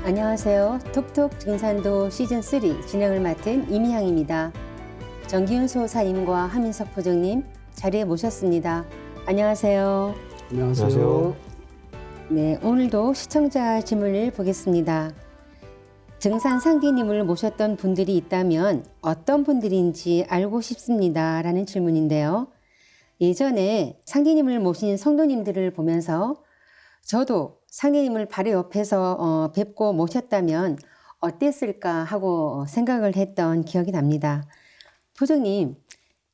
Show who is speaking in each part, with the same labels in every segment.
Speaker 1: 안녕하세요. 톡톡 증산도 시즌3 진행을 맡은 이미향입니다. 정기훈 소사님과 하민석 포정님 자리에 모셨습니다. 안녕하세요.
Speaker 2: 안녕하세요.
Speaker 1: 네, 오늘도 시청자 질문을 보겠습니다. 증산 상기님을 모셨던 분들이 있다면 어떤 분들인지 알고 싶습니다. 라는 질문인데요. 예전에 상기님을 모신 성도님들을 보면서 저도 상기님을 바로 옆에서 뵙고 모셨다면 어땠을까 하고 생각을 했던 기억이 납니다. 포정님,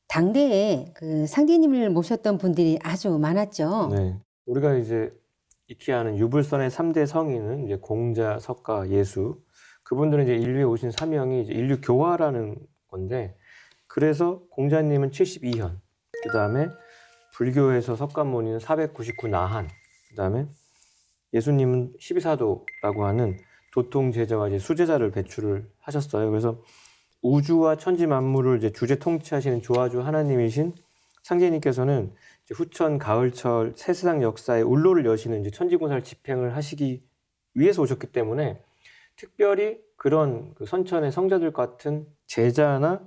Speaker 1: 당대에 그 상기님을 모셨던 분들이 아주 많았죠.
Speaker 2: 네. 우리가 이제 익히 아는 유불선의 3대 성인은 이제 공자, 석가, 예수. 그분들은 이제 인류에 오신 사명이 이제 인류 교화라는 건데, 그래서 공자님은 72현, 그 다음에 불교에서 석가모니는 499 나한, 그 다음에 예수님은 12사도라고 하는 도통 제자와 이제 수제자를 배출을 하셨어요. 그래서 우주와 천지 만물을 이제 주제 통치하시는 조화주 하나님이신 상제님께서는 이제 후천 가을철 새세상 역사의 울로를 여시는 이제 천지공사를 집행을 하시기 위해서 오셨기 때문에 특별히 그런 그 선천의 성자들 같은 제자나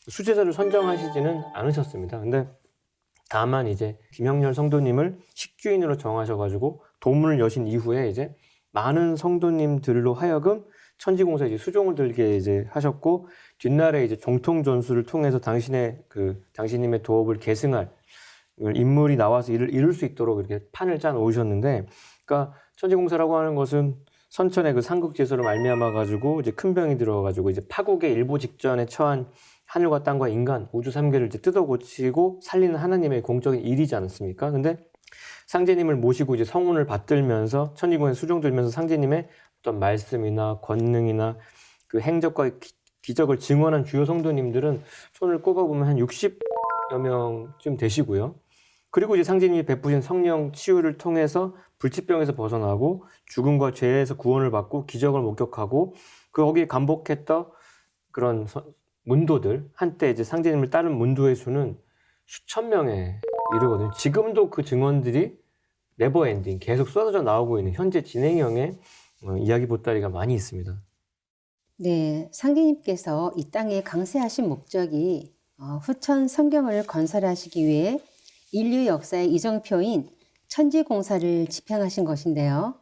Speaker 2: 수제자를 선정하시지는 않으셨습니다. 근데 다만 이제 김영렬 성도님을 식주인으로 정하셔가지고 도문을 여신 이후에 이제 많은 성도님들로 하여금 천지공사에 이제 수종을 들게 이제 하셨고, 뒷날에 이제 정통 전수를 통해서 당신님의 도업을 계승할 인물이 나와서 이룰 수 있도록 이렇게 판을 짜 놓으셨는데, 그러니까 천지공사라고 하는 것은 선천의 그 삼국지에서로 말미암아 가지고 이제 큰 병이 들어 가지고 이제 파국의 일보 직전에 처한 하늘과 땅과 인간 우주 3개를 이제 뜯어 고치고 살리는 하나님의 공적인 일이지 않습니까? 근데 상제님을 모시고 이제 성운을 받들면서 천지공사에 수종들면서 상제님의 어떤 말씀이나 권능이나 그 행적과 기적을 증언한 주요 성도님들은 손을 꼽아보면 한 60여 명쯤 되시고요. 그리고 이제 상제님이 베푸신 성령 치유를 통해서 불치병에서 벗어나고 죽음과 죄에서 구원을 받고 기적을 목격하고 거기에 감복했던 그런 문도들, 한때 이제 상제님을 따른 문도의 수는 수천 명에 이르거든요. 지금도 그 증언들이 네버 엔딩 계속 쏟아져 나오고 있는 현재 진행형의 이야기 보따리가 많이 있습니다.
Speaker 1: 네, 상기님께서 이 땅에 강세하신 목적이 후천 성경을 건설하시기 위해 인류 역사의 이정표인 천지공사를 집행하신 것인데요.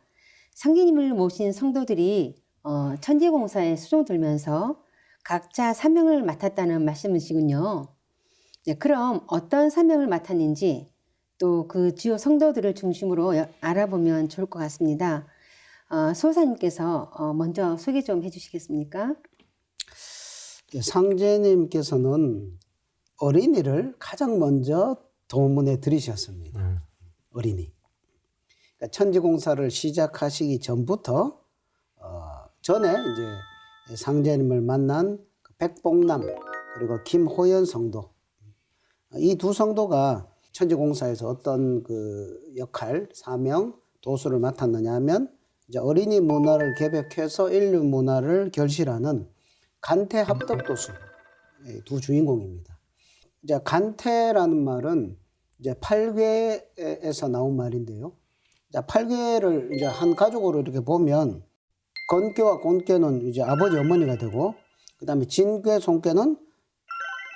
Speaker 1: 상기님을 모신 성도들이 천지공사에 수종들면서 각자 사명을 맡았다는 말씀이시군요. 네, 그럼 어떤 사명을 맡았는지 또 그 주요 성도들을 중심으로 알아보면 좋을 것 같습니다. 수호사님께서 먼저 소개 좀 해주시겠습니까?
Speaker 3: 상제님께서는 어린이를 가장 먼저 도문에 들이셨습니다. 어린이. 그러니까 천지공사를 시작하시기 전부터 전에 이제 상제님을 만난 백봉남 그리고 김호연 성도, 이 두 성도가 천지공사에서 어떤 그 역할, 사명, 도수를 맡았느냐 하면 이제 어린이 문화를 개벽해서 인류 문화를 결실하는 간태 합덕도수, 두 주인공입니다. 이제 간태라는 말은 이제 팔괘에서 나온 말인데요. 이제 팔괘를 이제 한 가족으로 이렇게 보면 건괘와 곤괘는 이제 아버지 어머니가 되고, 그 다음에 진괘 손괘는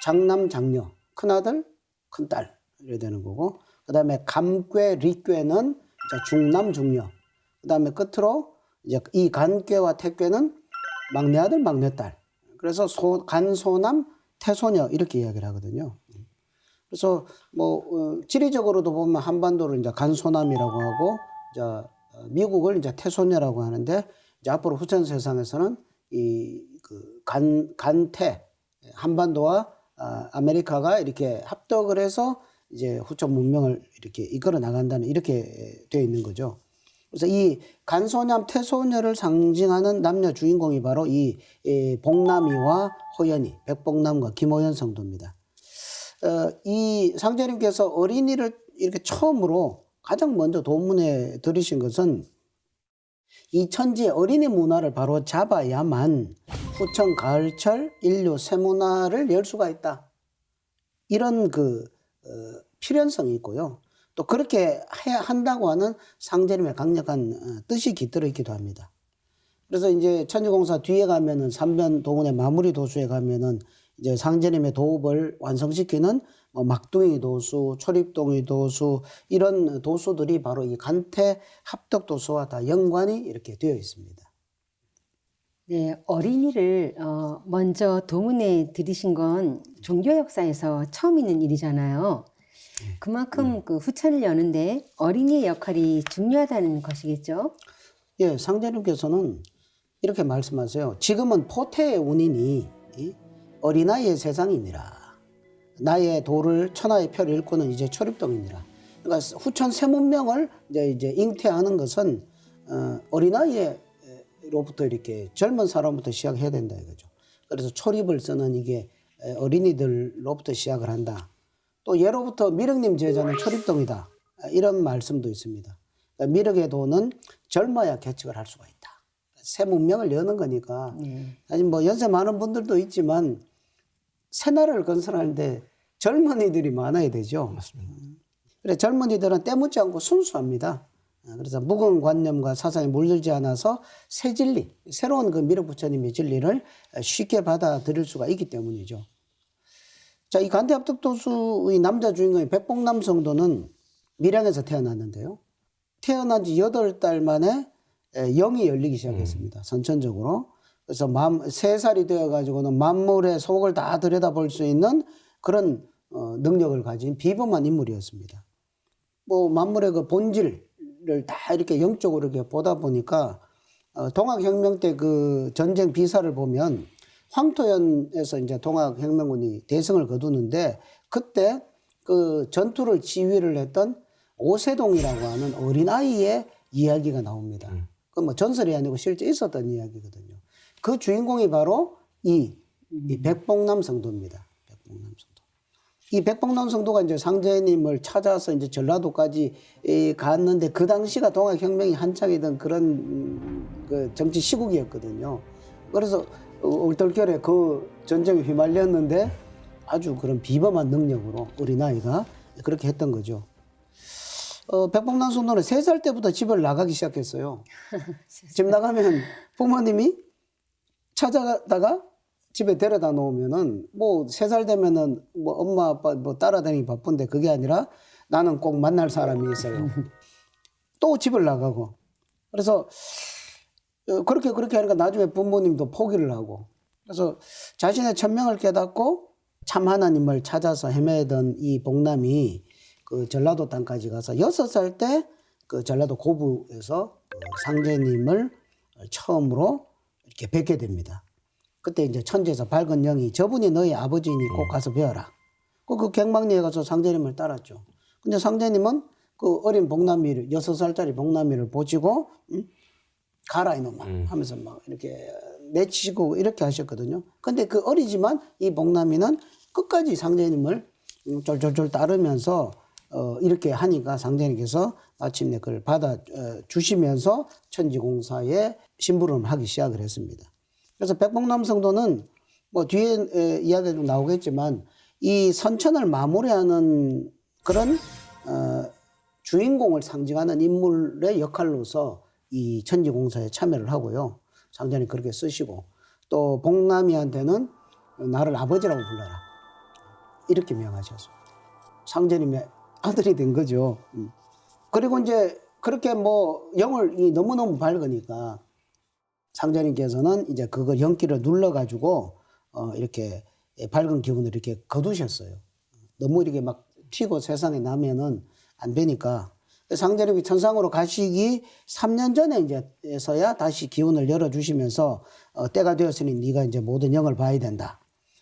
Speaker 3: 장남 장녀, 큰아들 큰딸 이래 되는 거고, 그 다음에 감괘 리괘는 이제 중남 중녀, 그 다음에 끝으로 이제 이 간괘와 태괘는 막내 아들 막내 딸. 그래서 간소남 태소녀 이렇게 이야기를 하거든요. 그래서 뭐 지리적으로도 보면 한반도를 이제 간소남이라고 하고, 이제 미국을 이제 태소녀라고 하는데, 이제 앞으로 후천 세상에서는 이 그 간태, 한반도와 아메리카가 이렇게 합덕을 해서 이제 후천 문명을 이렇게 이끌어 나간다는, 이렇게 되어 있는 거죠. 그래서 이 간소남 태소녀를 상징하는 남녀 주인공이 바로 이 복남이와 호연이, 백복남과 김호연 성도입니다. 이 상제님께서 어린이를 이렇게 처음으로 가장 먼저 도문에 들이신 것은 이 천지의 어린이 문화를 바로 잡아야만 후천 가을철 인류 새문화를 열 수가 있다, 이런 그 필연성이 있고요. 또 그렇게 해야 한다고 하는 상제님의 강력한 뜻이 깃들어 있기도 합니다. 그래서 이제 천지공사 뒤에 가면은 삼변 동문의 마무리 도수에 가면은 이제 상제님의 도읍을 완성시키는 뭐 막둥이 도수, 초립동이 도수 이런 도수들이 바로 이 간태 합덕 도수와 다 연관이 이렇게 되어 있습니다.
Speaker 1: 네, 어린이를 먼저 도문에 들이신 건 종교 역사에서 처음 있는 일이잖아요. 그만큼 그 후천을 여는데 어린이의 역할이 중요하다는 것이겠죠?
Speaker 3: 예, 상제님께서는 이렇게 말씀하세요. 지금은 포태의 운이니 어린아이의 세상이니라. 나의 도를 천하의 표를 읽고는 이제 초립동이니라. 그러니까 후천 새 문명을 이제 잉태하는 것은 어린아이로부터 이렇게 젊은 사람부터 시작해야 된다 이거죠. 그래서 초립을 쓰는 이게 어린이들로부터 시작을 한다. 또 예로부터 미륵님 제자는 초립동이다. 이런 말씀도 있습니다. 그러니까 미륵의 도는 젊어야 개척을 할 수가 있다. 새 문명을 여는 거니까. 사실 뭐 연세 많은 분들도 있지만 새 나라를 건설하는데 젊은이들이 많아야 되죠.
Speaker 2: 맞습니다.
Speaker 3: 그래 젊은이들은 때묻지 않고 순수합니다. 그래서 묵은 관념과 사상에 물들지 않아서 새 진리, 새로운 그 미륵 부처님의 진리를 쉽게 받아들일 수가 있기 때문이죠. 자, 이 간태합덕도수의 남자 주인공인 백봉남 성도는 밀양에서 태어났는데요. 태어난 지 8달 만에 영이 열리기 시작했습니다. 선천적으로. 그래서 3살이 되어가지고는 만물의 속을 다 들여다볼 수 있는 그런 능력을 가진 비범한 인물이었습니다. 뭐 만물의 그 본질을 다 이렇게 영적으로 이렇게 보다 보니까 동학혁명 때 그 전쟁 비사를 보면 황토현에서 이제 동학혁명군이 대승을 거두는데 그때 그 전투를 지휘를 했던 오세동이라고 하는 어린아이의 이야기가 나옵니다. 그 뭐 전설이 아니고 실제 있었던 이야기거든요. 그 주인공이 바로 이 백봉남 성도입니다. 백봉남 성도. 이 백봉남 성도가 이제 상제님을 찾아서 이제 전라도까지 갔는데 그 당시가 동학혁명이 한창이던 그런 그 정치 시국이었거든요. 그래서 얼떨결에 그 전쟁에 휘말렸는데 아주 그런 비범한 능력으로 어린아이가 그렇게 했던 거죠. 백봉남 성도는 3살 때부터 집을 나가기 시작했어요. 집 나가면 부모님이 찾아다가 집에 데려다 놓으면은 뭐 3살 되면은 뭐 엄마 아빠 뭐 따라다니기 바쁜데 그게 아니라 나는 꼭 만날 사람이 있어요. 또 집을 나가고. 그래서 그렇게 하니까 나중에 부모님도 포기를 하고. 그래서 자신의 천명을 깨닫고 참 하나님을 찾아서 헤매던 이 복남이 그 전라도 땅까지 가서 6살 때 그 전라도 고부에서 상제님을 처음으로 이렇게 뵙게 됩니다. 그때 이제 천지에서 밝은 영이 저분이 너희 아버지니 꼭 가서 배워라. 그 갱망리에 가서 상제님을 따랐죠. 근데 상제님은 그 어린 복남이를 6살짜리 복남이를 보시고 가라 이놈아 하면서 막 이렇게 내치고 이렇게 하셨거든요. 근데 그 어리지만 이 복남이는 끝까지 상제님을 쫄쫄쫄 따르면서 이렇게 하니까 상제님께서 마침내 그걸 받아 주시면서 천지공사에 심부름을 하기 시작을 했습니다. 그래서 백봉남 성도는 뭐 뒤에 이야기도 나오겠지만 이 선천을 마무리하는 그런 주인공을 상징하는 인물의 역할로서 이 천지공사에 참여를 하고요. 상제님 그렇게 쓰시고 또 복남이한테는 나를 아버지라고 불러라 이렇게 명하셨습니다. 상제님의 아들이 된 거죠. 그리고 이제 그렇게 뭐 영을 너무너무 밝으니까 상제님께서는 이제 그걸 영기를 눌러가지고 이렇게 밝은 기운을 이렇게 거두셨어요. 너무 이렇게 막 튀고 세상에 나면은 안 되니까 상제님이 천상으로 가시기 3년 전에 이제서야 다시 기운을 열어주시면서 때가 되었으니 네가 이제 모든 영을 봐야 된다.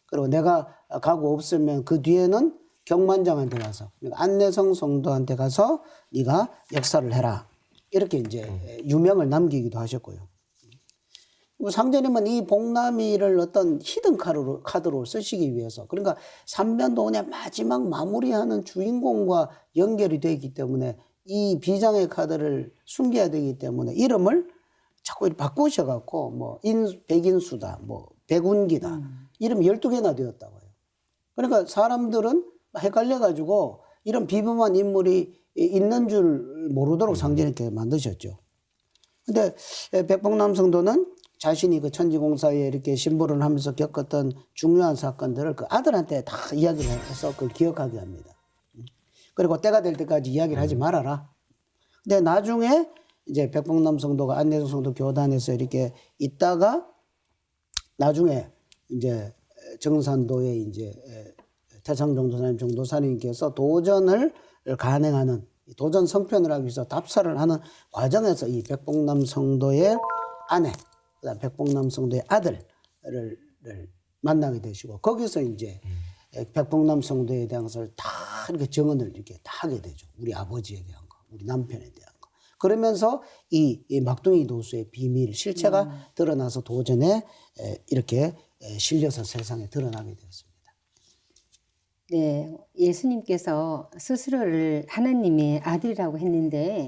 Speaker 3: 그리고 내가 가고 없으면 그 뒤에는 경만장한테 가서 안내성 성도한테 가서 네가 역사를 해라. 이렇게 이제 유명을 남기기도 하셨고요. 상제님은 이 복남이를 어떤 히든 카드로 쓰시기 위해서 그러니까 삼변도원의 마지막 마무리하는 주인공과 연결이 되어 있기 때문에 이 비장의 카드를 숨겨야 되기 때문에 이름을 자꾸 바꾸셔갖고 뭐 백인수다, 뭐 백운기다 이름 12개나 되었다고 해요. 그러니까 사람들은 헷갈려가지고 이런 비범한 인물이 있는 줄 모르도록 상제님께 만드셨죠. 근데 백봉남 성도는 자신이 그 천지공사에 이렇게 신부를 하면서 겪었던 중요한 사건들을 그 아들한테 다 이야기를 해서 그걸 기억하게 합니다. 그리고 때가 될 때까지 이야기를 하지 말아라. 근데 나중에 이제 백봉남 성도가 안내성 성도 교단에서 이렇게 있다가 나중에 이제 정산도에 이제 태창정 도사님, 정도사님께서 도전을 간행하는 도전 성편을 하기 위해서 답사를 하는 과정에서 이 백봉남 성도의 아내, 그다음 백봉남 성도의 아들을 만나게 되시고 거기서 이제 백봉남 성도에 대한 것을 다 이렇게 정언을 이렇게 다 하게 되죠. 우리 아버지에 대한 거, 우리 남편에 대한 거. 그러면서 이 막둥이 도수의 비밀, 실체가 드러나서 도전에 이렇게 실려서 세상에 드러나게 되었습니다.
Speaker 1: 네, 예수님께서 스스로를 하나님의 아들이라고 했는데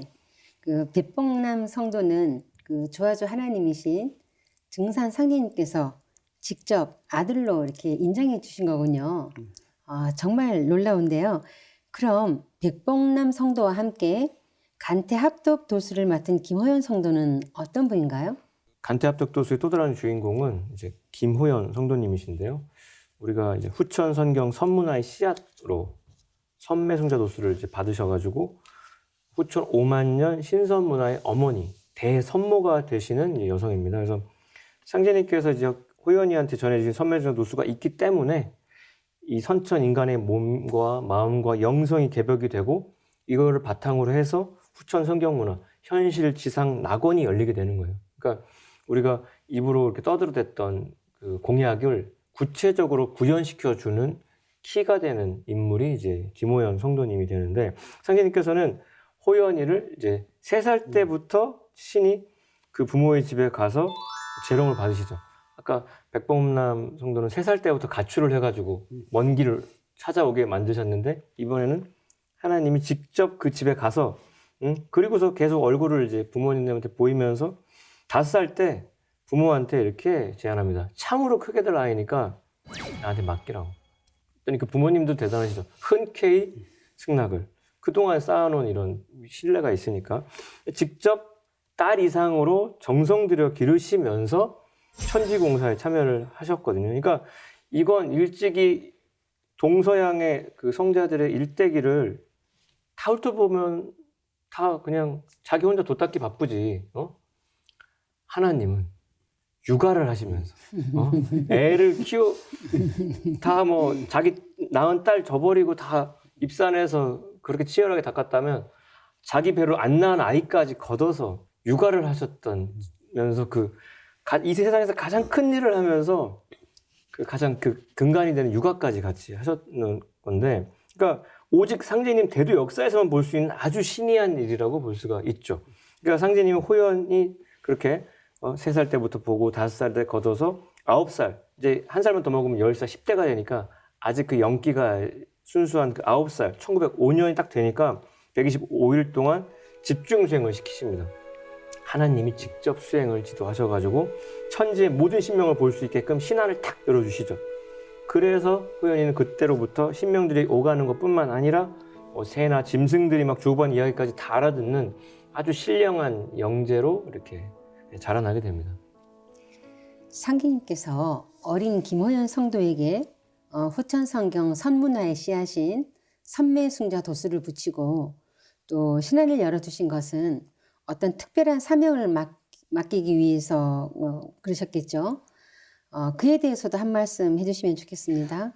Speaker 1: 그 백봉남 성도는 그 조아조 하나님이신 증산 상제님께서 직접 아들로 이렇게 인정해 주신 거군요. 아, 정말 놀라운데요. 그럼 백봉남 성도와 함께 간태합덕 도수를 맡은 김호연 성도는 어떤 분인가요?
Speaker 2: 간태합덕 도수의 또 다른 주인공은 이제 김호연 성도님이신데요. 우리가 이제 후천 선경 선문화의 씨앗으로 선매승자 도수를 이제 받으셔가지고 후천 5만 년 신선문화의 어머니 대선모가 되시는 여성입니다. 그래서 상제님께서 이제 호연이한테 전해주신 선매승자 도수가 있기 때문에 이 선천 인간의 몸과 마음과 영성이 개벽이 되고 이거를 바탕으로 해서 후천 성경문화 현실 지상 낙원이 열리게 되는 거예요. 그러니까 우리가 입으로 이렇게 떠들어댔던 그 공약을 구체적으로 구현시켜 주는 키가 되는 인물이 이제 김호연 성도님이 되는데 상제님께서는 호연이를 이제 3살 때부터 신이 그 부모의 집에 가서 재롱을 받으시죠. 아까 백봉남 성도는 3살 때부터 가출을 해가지고 먼 길을 찾아오게 만드셨는데 이번에는 하나님이 직접 그 집에 가서 그리고서 계속 얼굴을 이제 부모님한테 보이면서 5살 때 부모한테 이렇게 제안합니다. 참으로 크게 될 아이니까 나한테 맡기라고. 그랬더니 그 부모님도 대단하시죠. 흔쾌히 승낙을. 그동안 쌓아놓은 이런 신뢰가 있으니까 직접 딸 이상으로 정성 들여 기르시면서 천지공사에 참여를 하셨거든요. 그러니까 이건 일찍이 동서양의 그 성자들의 일대기를 다 훑어보면 다 그냥 자기 혼자 돛닦기 바쁘지. 하나님은 육아를 하시면서 애를 다 뭐 자기 낳은 딸 저버리고 다 입산해서 그렇게 치열하게 닦았다면 자기 배로 안 낳은 아이까지 걷어서 육아를 하셨다면서 이 세상에서 가장 큰 일을 하면서 가장 근간이 되는 육아까지 같이 하셨는 건데, 그러니까 오직 상제님 대도 역사에서만 볼 수 있는 아주 신이한 일이라고 볼 수가 있죠. 그러니까 상제님 호연이 그렇게 3살 때부터 보고 5살 때 걷어서 9살, 이제 한 살만 더 먹으면 10살, 10대가 되니까 아직 그 영기가 순수한 그 9살, 1905년이 딱 되니까 125일 동안 집중 수행을 시키십니다. 하나님이 직접 수행을 지도하셔가지고 천지의 모든 신명을 볼 수 있게끔 신안을 탁 열어주시죠. 그래서 호연이는 그때로부터 신명들이 오가는 것뿐만 아니라 새나 짐승들이 막 주고받는 이야기까지 다 알아듣는 아주 신령한 영재로 이렇게 자라나게 됩니다.
Speaker 1: 상기님께서 어린 김호연 성도에게 후천성경 선문화의 씨앗인 선매승자 도수를 붙이고 또 신안을 열어두신 것은 어떤 특별한 사명을 맡기기 위해서 그러셨겠죠. 그에 대해서도 한 말씀 해주시면 좋겠습니다.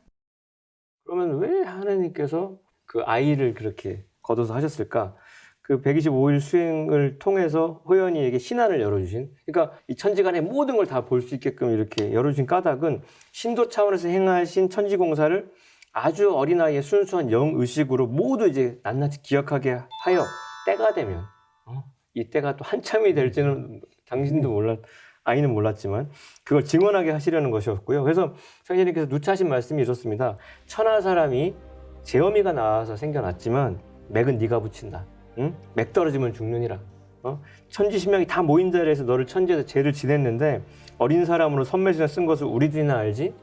Speaker 2: 그러면 왜 하나님께서 그 아이를 그렇게 거둬서 하셨을까? 그 125일 수행을 통해서 호연이에게 신안을 열어주신, 그러니까 이 천지간의 모든 걸 다 볼 수 있게끔 이렇게 열어주신 까닭은 신도 차원에서 행하신 천지공사를 아주 어린아이의 순수한 영의식으로 모두 이제 낱낱이 기억하게 하여 때가 되면 이 때가 또 한참이 될지는 당신도 아이는 몰랐지만 그걸 증언하게 하시려는 것이었고요. 그래서 상제님께서 누차하신 말씀이 있었습니다. 천하 사람이 제어미가 나와서 생겨났지만 맥은 네가 붙인다. 응? 맥 떨어지면 죽느니라. 천지신명이 다 모인 자리에서 너를 천지에서 죄를 지냈는데 어린 사람으로 선매신을 쓴 것을 우리들이나 알지?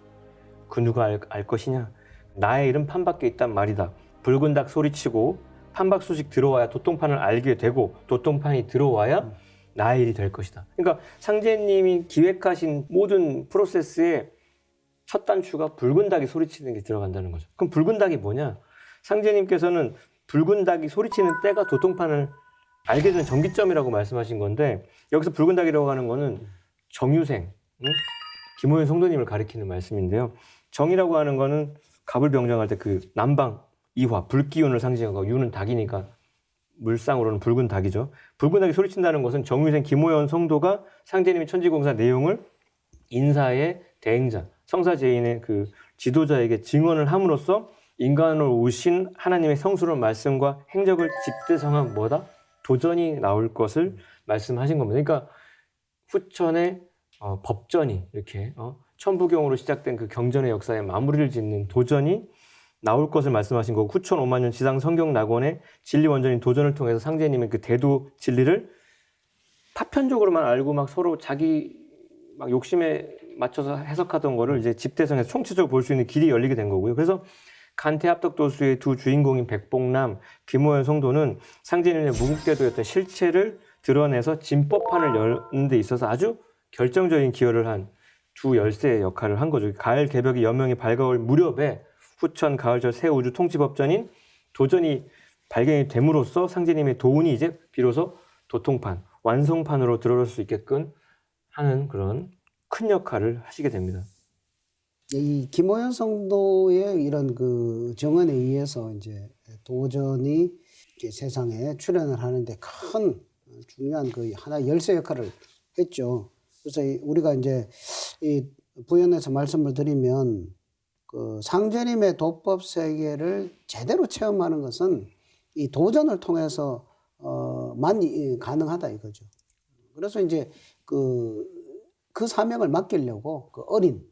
Speaker 2: 그 누가 알 것이냐? 나의 이름 판밖에 있단 말이다. 붉은 닭 소리치고 판박 소식 들어와야 도통판을 알게 되고 도통판이 들어와야 나의 일이 될 것이다. 그러니까 상제님이 기획하신 모든 프로세스의 첫 단추가 붉은 닭이 소리치는 게 들어간다는 거죠. 그럼 붉은 닭이 뭐냐? 상제님께서는 붉은 닭이 소리치는 때가 도통판을 알게 된 전기점이라고 말씀하신 건데, 여기서 붉은 닭이라고 하는 거는 정유생, 김호연 성도님을 가리키는 말씀인데요. 정이라고 하는 거는 갑을 병정할 때 그 남방 이화, 불기운을 상징하고, 유는 닭이니까 물상으로는 붉은 닭이죠. 붉은 닭이 소리친다는 것은 정유생 김호연 성도가 상제님의 천지공사 내용을 인사의 대행자, 성사제인의 그 지도자에게 증언을 함으로써 인간으로 오신 하나님의 성스러운 말씀과 행적을 집대성한 뭐다? 도전이 나올 것을 말씀하신 겁니다. 그러니까 후천의 법전이 이렇게 천부경으로 시작된 그 경전의 역사에 마무리를 짓는 도전이 나올 것을 말씀하신 거고, 후천 5만 년 지상 성경 낙원의 진리 원전인 도전을 통해서 상제님의 그 대도 진리를 파편적으로만 알고 막 서로 자기 막 욕심에 맞춰서 해석하던 거를 이제 집대성에서 총체적으로 볼 수 있는 길이 열리게 된 거고요. 그래서 간태합덕도수의 두 주인공인 백봉남, 김호연 성도는 상제님의 무국대도였던 실체를 드러내서 진법판을 여는 데 있어서 아주 결정적인 기여를 한 두 열쇠의 역할을 한 거죠. 가을 개벽이 여명이 밝아올 무렵에 후천 가을절 새 우주 통치법전인 도전이 발견이 됨으로써 상제님의 도운이 이제 비로소 도통판, 완성판으로 들어올 수 있게끔 하는 그런 큰 역할을 하시게 됩니다.
Speaker 3: 이 김호연 성도의 이런 그 정언에 의해서 이제 도전이 이렇게 세상에 출현을 하는데 큰 중요한 그 하나의 열쇠 역할을 했죠. 그래서 우리가 이제 이 부연에서 말씀을 드리면 그 상제님의 도법 세계를 제대로 체험하는 것은 이 도전을 통해서 만 가능하다 이거죠. 그래서 이제 그 사명을 맡기려고 그 어린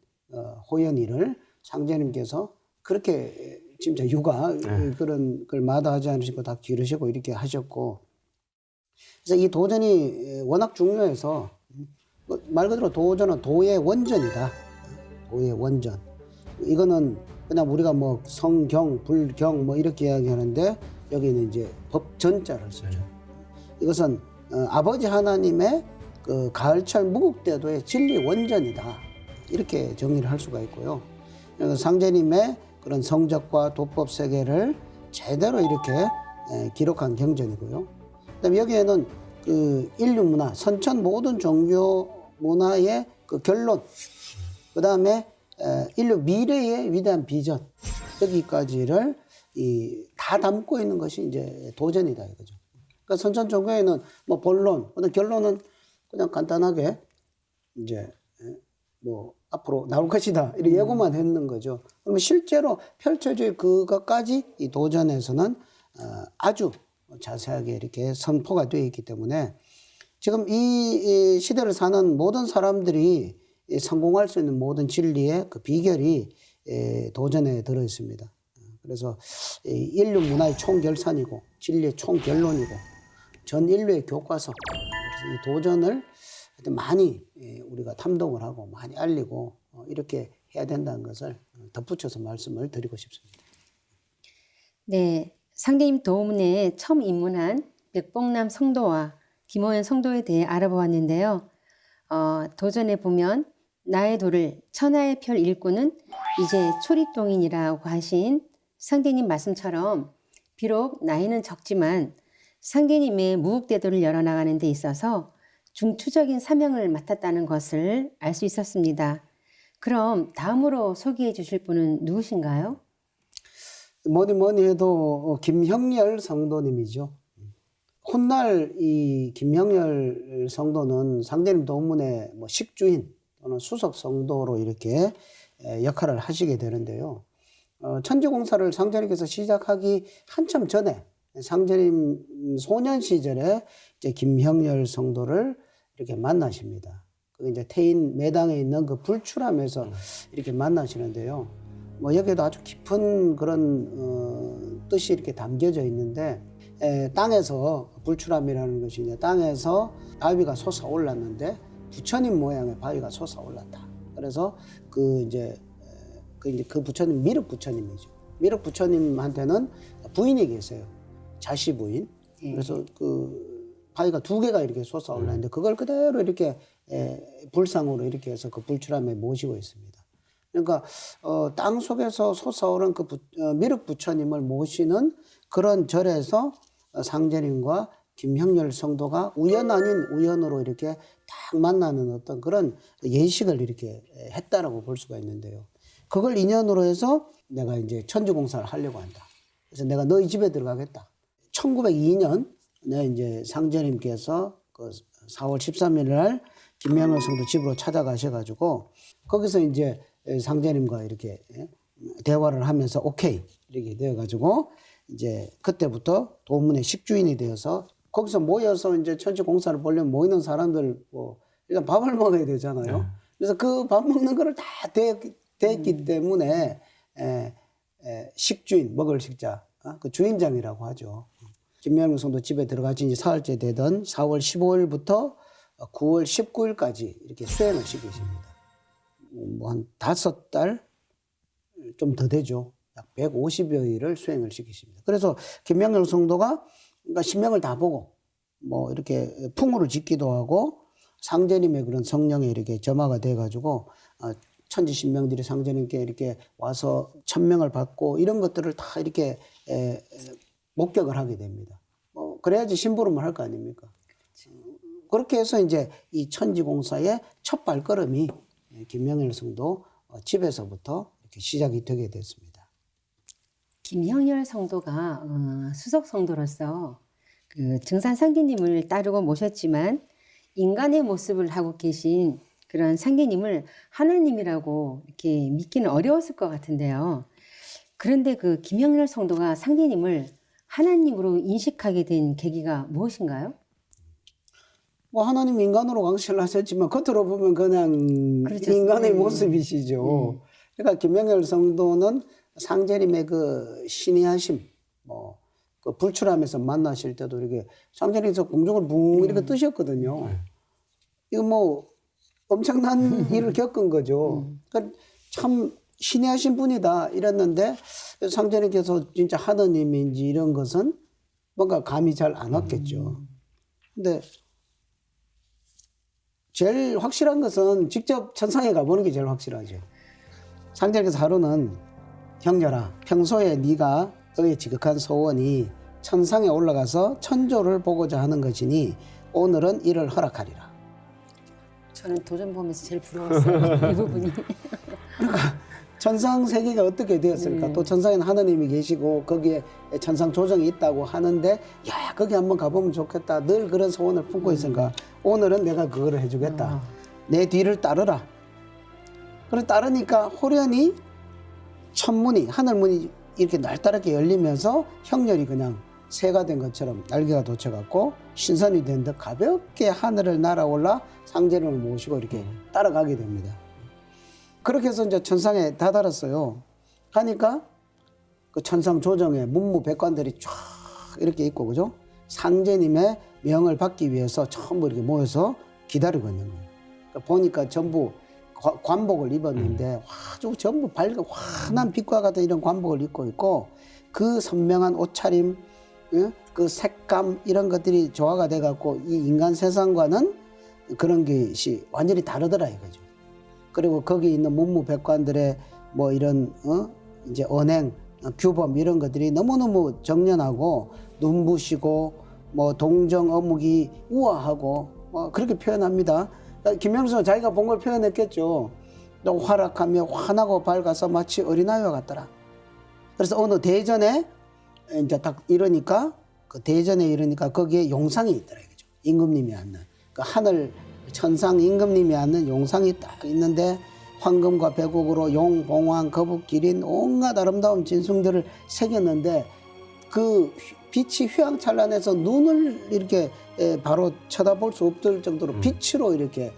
Speaker 3: 호연이를 상제님께서 그렇게 진짜 육아 그런 걸 마다하지 않으시고 다 기르시고 이렇게 하셨고, 그래서 이 도전이 워낙 중요해서 말 그대로 도전은 도의 원전이다. 도의 원전. 이거는 그냥 우리가 뭐 성경, 불경 뭐 이렇게 이야기하는데 여기는 이제 법전자를 쓰죠. 이것은 아버지 하나님의 그 가을철 무국대도의 진리 원전이다. 이렇게 정의를 할 수가 있고요. 그래서 상제님의 그런 성적과 도법 세계를 제대로 이렇게 기록한 경전이고요. 그다음에 여기에는 그 인류 문화, 선천 모든 종교 문화의 그 결론, 그다음에 인류 미래의 위대한 비전, 여기까지를 다 담고 있는 것이 이제 도전이다 이거죠. 그러니까 선천 종교에는 뭐 본론, 결론은 그냥 간단하게 이제 뭐 앞으로 나올 것이다 이렇게 예고만 했는 거죠. 그러면 실제로 펼쳐질 그것까지 이 도전에서는 아주 자세하게 이렇게 선포가 되어 있기 때문에 지금 이 시대를 사는 모든 사람들이 성공할 수 있는 모든 진리의 그 비결이 도전에 들어 있습니다. 그래서 인류 문화의 총결산이고 진리의 총결론이고 전 인류의 교과서. 그래서 이 도전을 많이 우리가 탐독을 하고 많이 알리고 이렇게 해야 된다는 것을 덧붙여서 말씀을 드리고 싶습니다.
Speaker 1: 네, 상제님 도문에 처음 입문한 백봉남 성도와 김호연 성도에 대해 알아보았는데요. 도전에 보면 나의 도를 천하의 펼 일꾼은 이제 초립동인이라고 하신 상제님 말씀처럼 비록 나이는 적지만 상제님의 무국대도를 열어나가는 데 있어서 중추적인 사명을 맡았다는 것을 알 수 있었습니다. 그럼 다음으로 소개해 주실 분은 누구신가요?
Speaker 3: 뭐니 해도 김형렬 성도님이죠. 훗날 이 김형렬 성도는 상제님 도문의 뭐 식주인 또는 수석 성도로 이렇게 역할을 하시게 되는데요. 천지공사를 상제님께서 시작하기 한참 전에 상제님 소년 시절에 이제 김형렬 성도를 이렇게 만나십니다. 그 이제 태인 매당에 있는 그 불출함에서 이렇게 만나시는데요. 뭐 여기에도 아주 깊은 그런 뜻이 이렇게 담겨져 있는데, 땅에서 불출함이라는 것이 이제 땅에서 바위가 솟아올랐는데 부처님 모양의 바위가 솟아올랐다. 그래서 그 부처님 미륵 부처님이죠. 미륵 부처님한테는 부인이 계세요. 자시 부인. 그래서 그 파이가 2개가 이렇게 솟아 올라있는데 그걸 그대로 이렇게 불상으로 이렇게 해서 그 불출함에 모시고 있습니다. 그러니까 땅 속에서 솟아오른 그 미륵 부처님을 모시는 그런 절에서 상제님과 김형렬 성도가 우연 아닌 우연으로 이렇게 딱 만나는 어떤 그런 예식을 이렇게 했다라고 볼 수가 있는데요. 그걸 인연으로 해서 내가 이제 천지공사를 하려고 한다. 그래서 내가 너희 집에 들어가겠다. 1902년 내 이제 상제님께서 그 4월 13일 날 김명을 성도 집으로 찾아가셔가지고 거기서 이제 상제님과 이렇게 대화를 하면서 오케이 이렇게 되어가지고 이제 그때부터 도문의 식주인이 되어서 거기서 모여서 이제 천지 공사를 보려면 모이는 사람들 뭐 일단 밥을 먹어야 되잖아요. 그래서 그 밥 먹는 거를 다 됐기 때문에 식주인 먹을 식자 그 주인장이라고 하죠. 김명일 성도 집에 들어가지 이제 사흘째 되던 4월 15일부터 9월 19일까지 이렇게 수행을 시키십니다. 뭐 한 5달 좀 더 되죠. 약 150여일을 수행을 시키십니다. 그래서 김명일 성도가 그러니까 신명을 다 보고 뭐 이렇게 풍우를 짓기도 하고 상제님의 그런 성령에 이렇게 점화가 돼가지고 천지 신명들이 상제님께 이렇게 와서 천명을 받고 이런 것들을 다 이렇게 목격을 하게 됩니다. 그래야지 심부름을 할 거 아닙니까? 그렇게 해서 이제 이 천지공사의 첫 발걸음이 김명일 성도 집에서부터 이렇게 시작이 되게 됐습니다.
Speaker 1: 김형렬 성도가 수석 성도로서 그 증산 상계님을 따르고 모셨지만 인간의 모습을 하고 계신 그런 상계님을 하나님이라고 이렇게 믿기는 어려웠을 것 같은데요. 그런데 그 김형렬 성도가 상계님을 하나님으로 인식하게 된 계기가 무엇인가요?
Speaker 3: 뭐 하나님 인간으로 왕실을 하셨지만 겉으로 보면 그냥
Speaker 1: 그렇죠.
Speaker 3: 인간의 모습이시죠. 그러니까 김명열 성도는 상제님의 그 신이하심, 뭐 그 불출하면서 만나실 때도 이렇게 상제님께서 공중을 붕 이렇게 뜨셨거든요. 이거 뭐 엄청난 일을 겪은 거죠. 그러니까 참 신이하신 분이다 이랬는데 상제님께서 진짜 하느님인지 이런 것은 뭔가 감이 잘 안 왔겠죠. 근데 제일 확실한 것은 직접 천상에 가보는 게 제일 확실하죠. 상제님께서 하루는 형제라 평소에 네가 너의 지극한 소원이 천상에 올라가서 천조를 보고자 하는 것이니 오늘은 이를 허락하리라.
Speaker 1: 저는 도전 보면서 제일 부러웠어요. 이 부분이.
Speaker 3: 천상 세계가 어떻게 되었을까? 또 천상에는 하느님이 계시고 거기에 천상 조정이 있다고 하는데 야 거기 한번 가보면 좋겠다. 늘 그런 소원을 품고 있으니까 오늘은 내가 그거를 해주겠다. 내 뒤를 따르라. 그래 따르니까 호련히 천문이 하늘문이 이렇게 날다랗게 열리면서 형렬이 그냥 새가 된 것처럼 날개가 돋쳐갖고 신선이 된 듯 가볍게 하늘을 날아올라 상제님을 모시고 이렇게 따라가게 됩니다. 그렇게 해서 이제 천상에 다다랐어요. 가니까 그 천상 조정에 문무백관들이 쫙 이렇게 있고, 그죠? 상제님의 명을 받기 위해서 전부 이렇게 모여서 기다리고 있는 거예요. 그러니까 보니까 전부 관복을 입었는데 아주 전부 밝은 환한 빛과 같은 이런 관복을 입고 있고 그 선명한 옷차림, 그 색감 이런 것들이 조화가 돼갖고 이 인간 세상과는 그런 것이 완전히 다르더라 이거죠. 그리고 거기 있는 문무백관들의 뭐 이런 이제 언행, 규범 이런 것들이 너무너무 정연하고 눈부시고 뭐 동정 어묵이 우아하고 뭐 그렇게 표현합니다. 김명수는 자기가 본 걸 표현했겠죠. 또 활락하며 환하고 밝아서 마치 어린아이와 같더라. 그래서 어느 대전에 이제 딱 이러니까 그 대전에 이러니까 거기에 용상이 있더라 이거죠. 임금님이 앉는 그 하늘 천상 임금님이 앉는 용상이 딱 있는데 황금과 백옥으로 용, 봉황, 거북, 기린 온갖 아름다운 진승들을 새겼는데 그 빛이 휘황찬란해서 눈을 이렇게 바로 쳐다볼 수 없을 정도로 빛으로 이렇게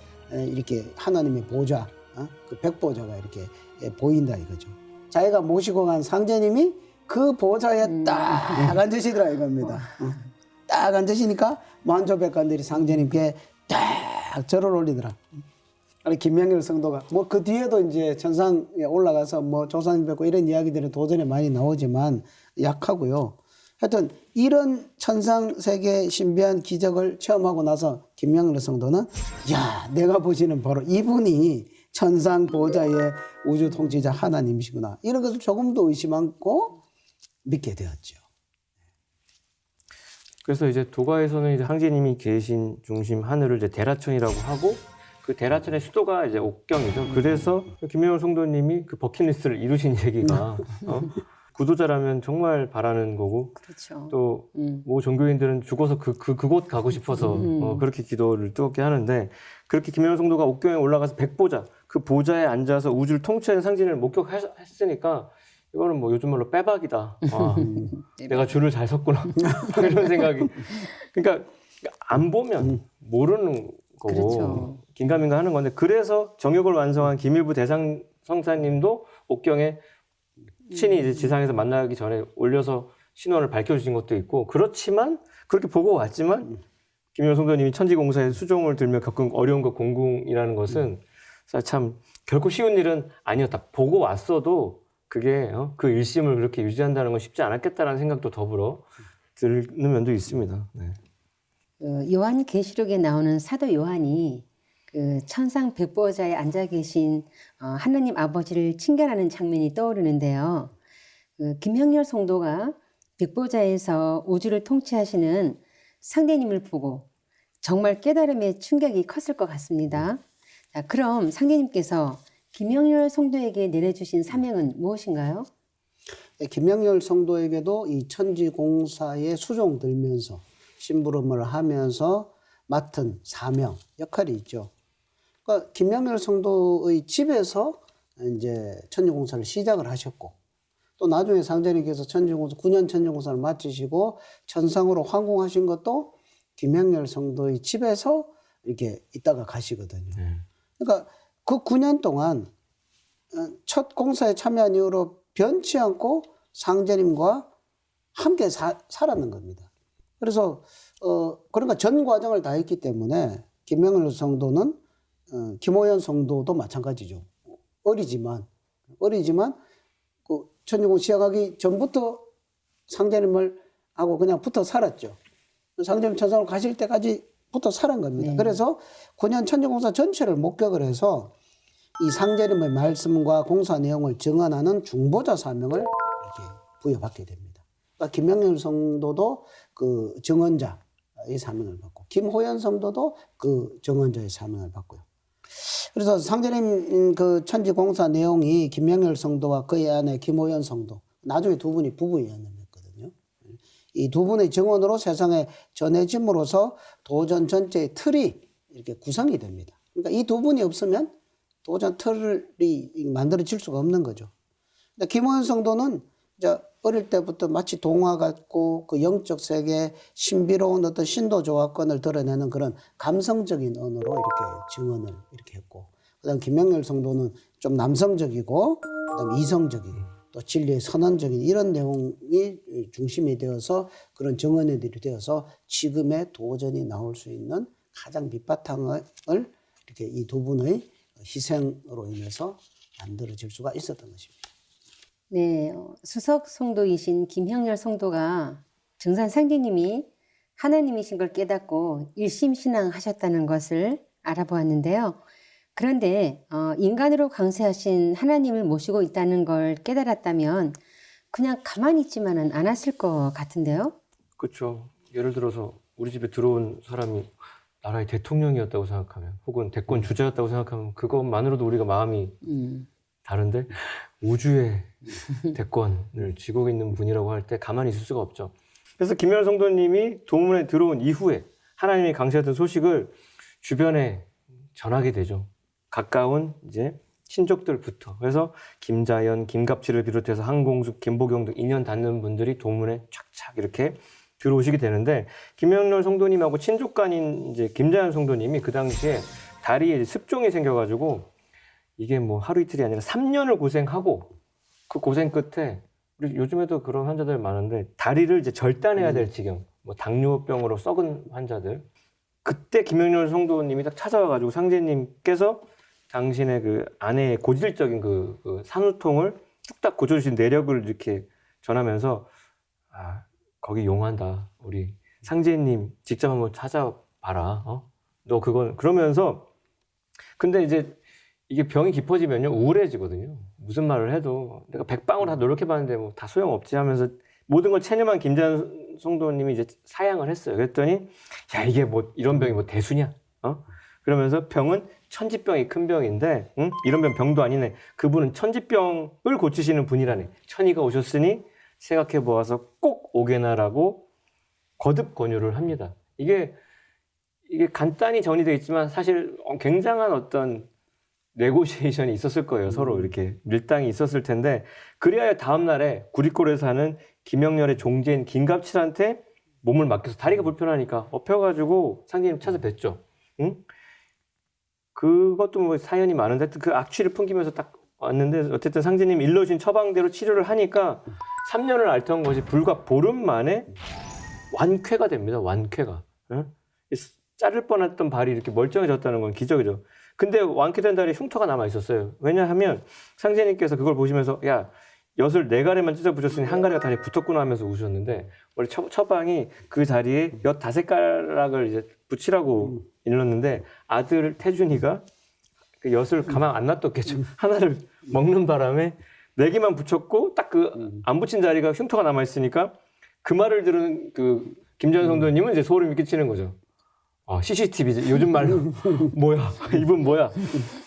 Speaker 3: 하나님의 보좌, 그 백보좌가 이렇게 보인다 이거죠. 자기가 모시고 간 상제님이 그 보좌에 딱 앉으시더라 이겁니다. 딱 앉으시니까 만조백관들이 상제님께 딱 절을 올리더라. 김명일 성도가 뭐 그 뒤에도 이제 천상에 올라가서 뭐 조사님 뵙고 이런 이야기들은 도전에 많이 나오지만 약하고요. 하여튼 이런 천상 세계 신비한 기적을 체험하고 나서 김명렬 성도는 야, 내가 보시는 바로 이분이 천상 보좌의 우주 통치자 하나님이시구나. 이런 것을 조금 더 의심 않고 믿게 되었죠.
Speaker 2: 그래서 이제 도가에서는 이제 황제님이 계신 중심 하늘을 이제 대라천이라고 하고 그 대라천의 수도가 이제 옥경이죠. 그래서 김명렬 성도님이 그 버킷리스트를 이루신 얘기가 구도자라면 정말 바라는 거고
Speaker 1: 그렇죠.
Speaker 2: 또 뭐 종교인들은 죽어서 그곳 가고 싶어서 그렇게 기도를 뜨겁게 하는데 그렇게 김명렬 성도가 옥경에 올라가서 백보자 그 보좌에 앉아서 우주를 통치하는 상징을 목격했으니까 이거는 뭐 요즘 말로 빼박이다. 와, 내가 줄을 잘 섰구나. 이런 생각이. 그러니까 안 보면 모르는 거고
Speaker 1: 그렇죠.
Speaker 2: 긴가민가 하는 건데 그래서 정욕을 완성한 김일부 대상 성사님도 옥경에 신이 이제 지상에서 만나기 전에 올려서 신원을 밝혀주신 것도 있고 그렇지만 그렇게 보고 왔지만 김명렬 성도님이 천지공사의 수종을 들며 겪은 어려움과 공궁이라는 것은 참 결코 쉬운 일은 아니었다. 보고 왔어도 그게 그 일심을 그렇게 유지한다는 건 쉽지 않았겠다라는 생각도 더불어 드는 면도 있습니다. 네.
Speaker 1: 요한계시록에 나오는 사도 요한이 그 천상 백보좌에 앉아 계신 하나님 아버지를 칭찬하는 장면이 떠오르는데요. 김형렬 성도가 백보좌에서 우주를 통치하시는 상대님을 보고 정말 깨달음의 충격이 컸을 것 같습니다. 자, 그럼 상대님께서 김형렬 성도에게 내려주신 사명은 무엇인가요?
Speaker 3: 김명렬 성도에게도 이 천지공사에 수종 들면서 심부름을 하면서 맡은 사명, 역할이 있죠. 그러니까 김명렬 성도의 집에서 이제 천지공사를 시작을 하셨고 또 나중에 상제님께서 천지공사 9년 천지공사를 마치시고 천상으로 환공하신 것도 김명렬 성도의 집에서 이렇게 있다가 가시거든요. 그러니까 그 9년 동안 첫 공사에 참여한 이후로 변치 않고 상제님과 함께 살았는 겁니다. 그래서 그러니까 전 과정을 다 했기 때문에 김명렬 성도는 김호연 성도도 마찬가지죠. 어리지만 그 천지공 시작하기 전부터 상제님을 하고 그냥 붙어 살았죠. 상제님 천상으로 가실 때까지 붙어 살은 겁니다. 그래서 9년 천지공사 전체를 목격을 해서 이 상제님의 말씀과 공사 내용을 증언하는 중보자 사명을 이렇게 부여받게 됩니다. 그러니까 김명렬 성도도 그 증언자의 사명을 받고 김호연 성도도 그 증언자의 사명을 받고요. 그래서 상제님 그 천지공사 내용이 김명렬 성도와 그의 아내 김호연 성도 나중에 두 분이 부부였거든요. 이 두 분의 증언으로 세상에 전해짐으로써 도전 전체의 틀이 이렇게 구성이 됩니다. 그러니까 이 두 분이 없으면 도전 틀이 만들어질 수가 없는 거죠. 김호연 성도는 이제 어릴 때부터 마치 동화 같고 그 영적 세계 신비로운 어떤 신도 조화권을 드러내는 그런 감성적인 언어로 이렇게 증언을 이렇게 했고, 그다음 김명렬 성도는 좀 남성적이고 그다음 이성적이고 또 진리의 선언적인 이런 내용이 중심이 되어서 그런 증언들이 되어서 지금의 도전이 나올 수 있는 가장 밑바탕을 이렇게 이 두 분의 희생으로 인해서 만들어질 수가 있었던 것입니다.
Speaker 1: 네, 수석 성도이신 김형렬 성도가 증산 상제님이 하나님이신 걸 깨닫고 일심신앙하셨다는 것을 알아보았는데요. 그런데 인간으로 강세하신 하나님을 모시고 있다는 걸 깨달았다면 그냥 가만히 있지만은 않았을 것 같은데요.
Speaker 2: 그렇죠. 예를 들어서 우리 집에 들어온 사람이 나라의 대통령이었다고 생각하면 혹은 대권 주자였다고 생각하면 그것만으로도 우리가 마음이 다른데 우주의 대권을 쥐고 있는 분이라고 할 때 가만히 있을 수가 없죠. 그래서 김명렬 성도님이 도문에 들어온 이후에 하나님이 강세했던 소식을 주변에 전하게 되죠. 가까운 이제 친족들부터. 그래서 김자연, 김갑치를 비롯해서 한공숙, 김보경 등 인연 닿는 분들이 도문에 착착 이렇게 들어오시게 되는데 김명렬 성도님하고 친족간인 이제 김자연 성도님이 그 당시에 다리에 습종이 생겨가지고 이게 뭐 하루 이틀이 아니라 3년을 고생하고 그 고생 끝에 우리 요즘에도 그런 환자들 많은데 다리를 이제 절단해야 될 지경, 뭐 당뇨병으로 썩은 환자들. 그때 김명렬 성도님이 딱 찾아와가지고 상제님께서 당신의 그 아내의 고질적인 그 산후통을 뚝딱 고쳐주신 내력을 이렇게 전하면서 거기 용한다. 우리 상제님 직접 한번 찾아봐라. 너 그건 그러면서 근데 이제 이게 병이 깊어지면요 우울해지거든요. 무슨 말을 해도 내가 백방으로 다 노력해봤는데 뭐 다 소용없지 하면서 모든 걸 체념한 김자연 성도님이 이제 사양을 했어요. 그랬더니 야 이게 뭐 이런 병이 뭐 대수냐? 그러면서 병은 천지병이 큰 병인데 이런 병도 아니네. 그분은 천지병을 고치시는 분이라네. 천이가 오셨으니 생각해 보아서 꼭 오게나라고 거듭 권유를 합니다. 이게 간단히 정리되어 있지만 사실 굉장한 어떤 네고시에이션이 있었을 거예요. 서로 이렇게 밀당이 있었을 텐데 그래야 다음 날에 구리골에 사는 김영렬의 종제인 김갑칠한테 몸을 맡겨서 다리가 불편하니까 엎혀가지고 상제님 찾아뵀죠. 응? 그것도 뭐 사연이 많은데 그 악취를 풍기면서 딱 왔는데 어쨌든 상제님 일러주신 처방대로 치료를 하니까 3년을 앓던 것이 불과 보름 만에 완쾌가 됩니다. 완쾌가. 응? 자를 뻔했던 발이 이렇게 멀쩡해졌다는 건 기적이죠. 근데 완쾌된 다리에 흉터가 남아 있었어요. 왜냐하면 상제님께서 그걸 보시면서 야 엿을 4가래만 찢어 붙였으니 1가래가 다리에 붙었구나 하면서 우셨는데 원래 처방이 그 자리에 엿 5가락을 이제 붙이라고 일렀는데 아들 태준이가 그 엿을 가만 안 놔뒀겠죠. 하나를 먹는 바람에 4개만 붙였고 딱 그 안 붙인 자리가 흉터가 남아 있으니까 그 말을 들은 그 김자연 성도님은 이제 소름이 끼치는 거죠. CCTV지. 요즘 말로 뭐야? 이분 뭐야?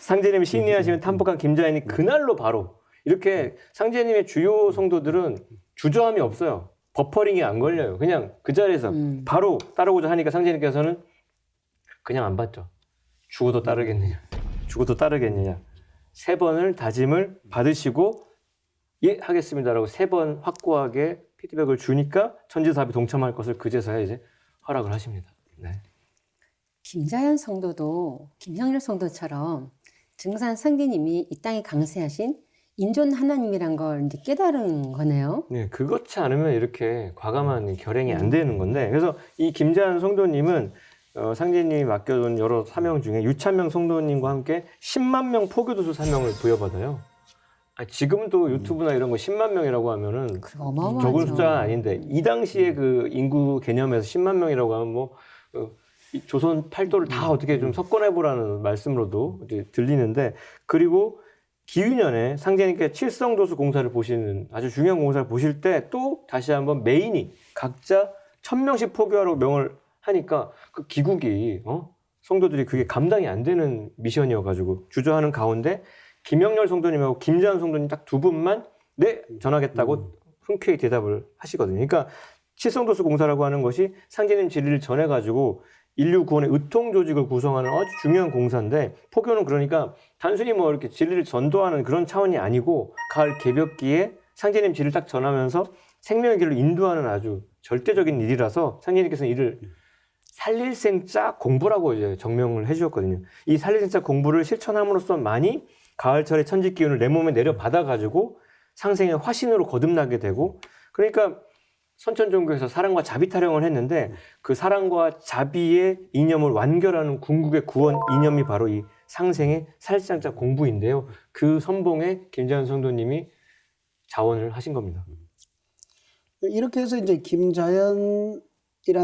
Speaker 2: 상제님이 신의하시면 탐복한 김자연이 그날로 바로 이렇게 상제님의 주요 성도들은 주저함이 없어요. 버퍼링이 안 걸려요. 그냥 그 자리에서 바로 따르고자 하니까 상제님께서는 그냥 안 받죠. 죽어도 따르겠느냐. 죽어도 따르겠느냐. 3번을 다짐을 받으시고 예 하겠습니다라고 3번 확고하게 피드백을 주니까 천지사업에 동참할 것을 그제서야 이제 허락을 하십니다. 네.
Speaker 1: 김자연 성도도 김형렬 성도처럼 증산 상제님이 이 땅에 강세하신 인존 하나님이란 걸 이제 깨달은 거네요.
Speaker 2: 네, 그렇지 않으면 이렇게 과감한 결행이 안 되는 건데, 그래서 이 김자연 성도님은 상제님이 맡겨둔 여러 사명 중에 유찬명 성도님과 함께 10만 명 포교도수 사명을 부여받아요. 지금도 유튜브나 이런 거 10만 명이라고 하면은
Speaker 1: 어마어마하죠.
Speaker 2: 적은 숫자가 아닌데 이 당시에 그 인구 개념에서 10만 명이라고 하면 뭐 이 조선 팔도를 다 어떻게 좀 섞어내보라는 말씀으로도 이제 들리는데, 그리고 기유년에 상제님께 칠성도수 공사를 보시는 아주 중요한 공사를 보실 때 또 다시 한번 메인이 각자 1000명씩 포교하라고 명을 하니까 그 기국이 성도들이 그게 감당이 안 되는 미션이어가지고 주저하는 가운데 김영렬 성도님하고 김자연 성도님 딱 2분만 네 전하겠다고 흔쾌히 대답을 하시거든요. 그러니까 칠성도수 공사라고 하는 것이 상제님 진리를 전해가지고 인류 구원의 의통 조직을 구성하는 아주 중요한 공사인데, 포교는 그러니까 단순히 뭐 이렇게 진리를 전도하는 그런 차원이 아니고 가을 개벽기에 상제님 진리를 딱 전하면서 생명의 길을 인도하는 아주 절대적인 일이라서 상제님께서는 이를 살릴생자 공부라고 이제 정명을 해주셨거든요. 이 살릴생자 공부를 실천함으로써만이 가을철의 천지 기운을 내 몸에 내려 받아가지고 상생의 화신으로 거듭나게 되고, 그러니까 선천종교에서 사랑과 자비 타령을 했는데 그 사랑과 자비의 이념을 완결하는 궁극의 구원 이념이 바로 이 상생의 살상자 공부인데요. 그 선봉에 김자연 성도님이 자원을 하신 겁니다.
Speaker 3: 이렇게 해서 이제 김자연이라는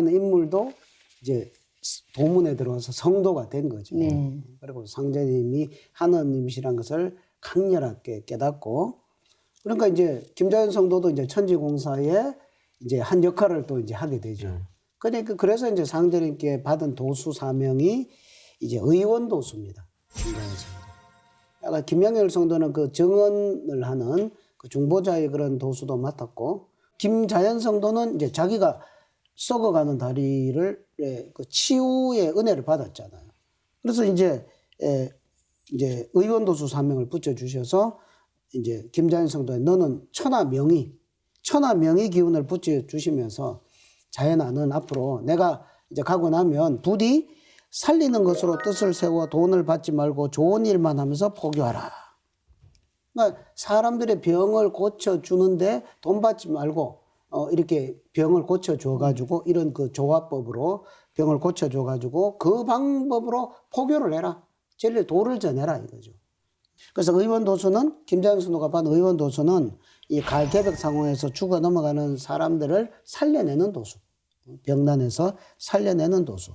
Speaker 3: 인물도 이제 도문에 들어와서 성도가 된 거죠.
Speaker 1: 네.
Speaker 3: 그리고 상제님이 하느님이시란 것을 강렬하게 깨닫고, 그러니까 이제 김자연 성도도 이제 천지공사에 이제 한 역할을 또 이제 하게 되죠. 그러니까 그래서 이제 상제님께 받은 도수 사명이 이제 의원 도수입니다. 김자연 성도. 약간 김영렬 성도는 그 정언을 하는 그 중보자의 그런 도수도 맡았고, 김자연 성도는 이제 자기가 썩어가는 다리를 그 치유의 은혜를 받았잖아요. 그래서 이제 의원 도수 사명을 붙여주셔서 이제 김자연 성도에 너는 천하명의 기운을 붙여주시면서 자연아, 넌 앞으로 내가 이제 가고 나면 부디 살리는 것으로 뜻을 세워 돈을 받지 말고 좋은 일만 하면서 포교하라. 그러니까 사람들의 병을 고쳐주는데 돈 받지 말고 이렇게 병을 고쳐줘가지고 이런 그 조화법으로 병을 고쳐줘가지고 그 방법으로 포교를 해라. 진리 도를 전해라 이거죠. 그래서 의원도수는 김자연 성도가 받은 의원도수는 이 가을개벽 상황에서 죽어 넘어가는 사람들을 살려내는 도수, 병난에서 살려내는 도수.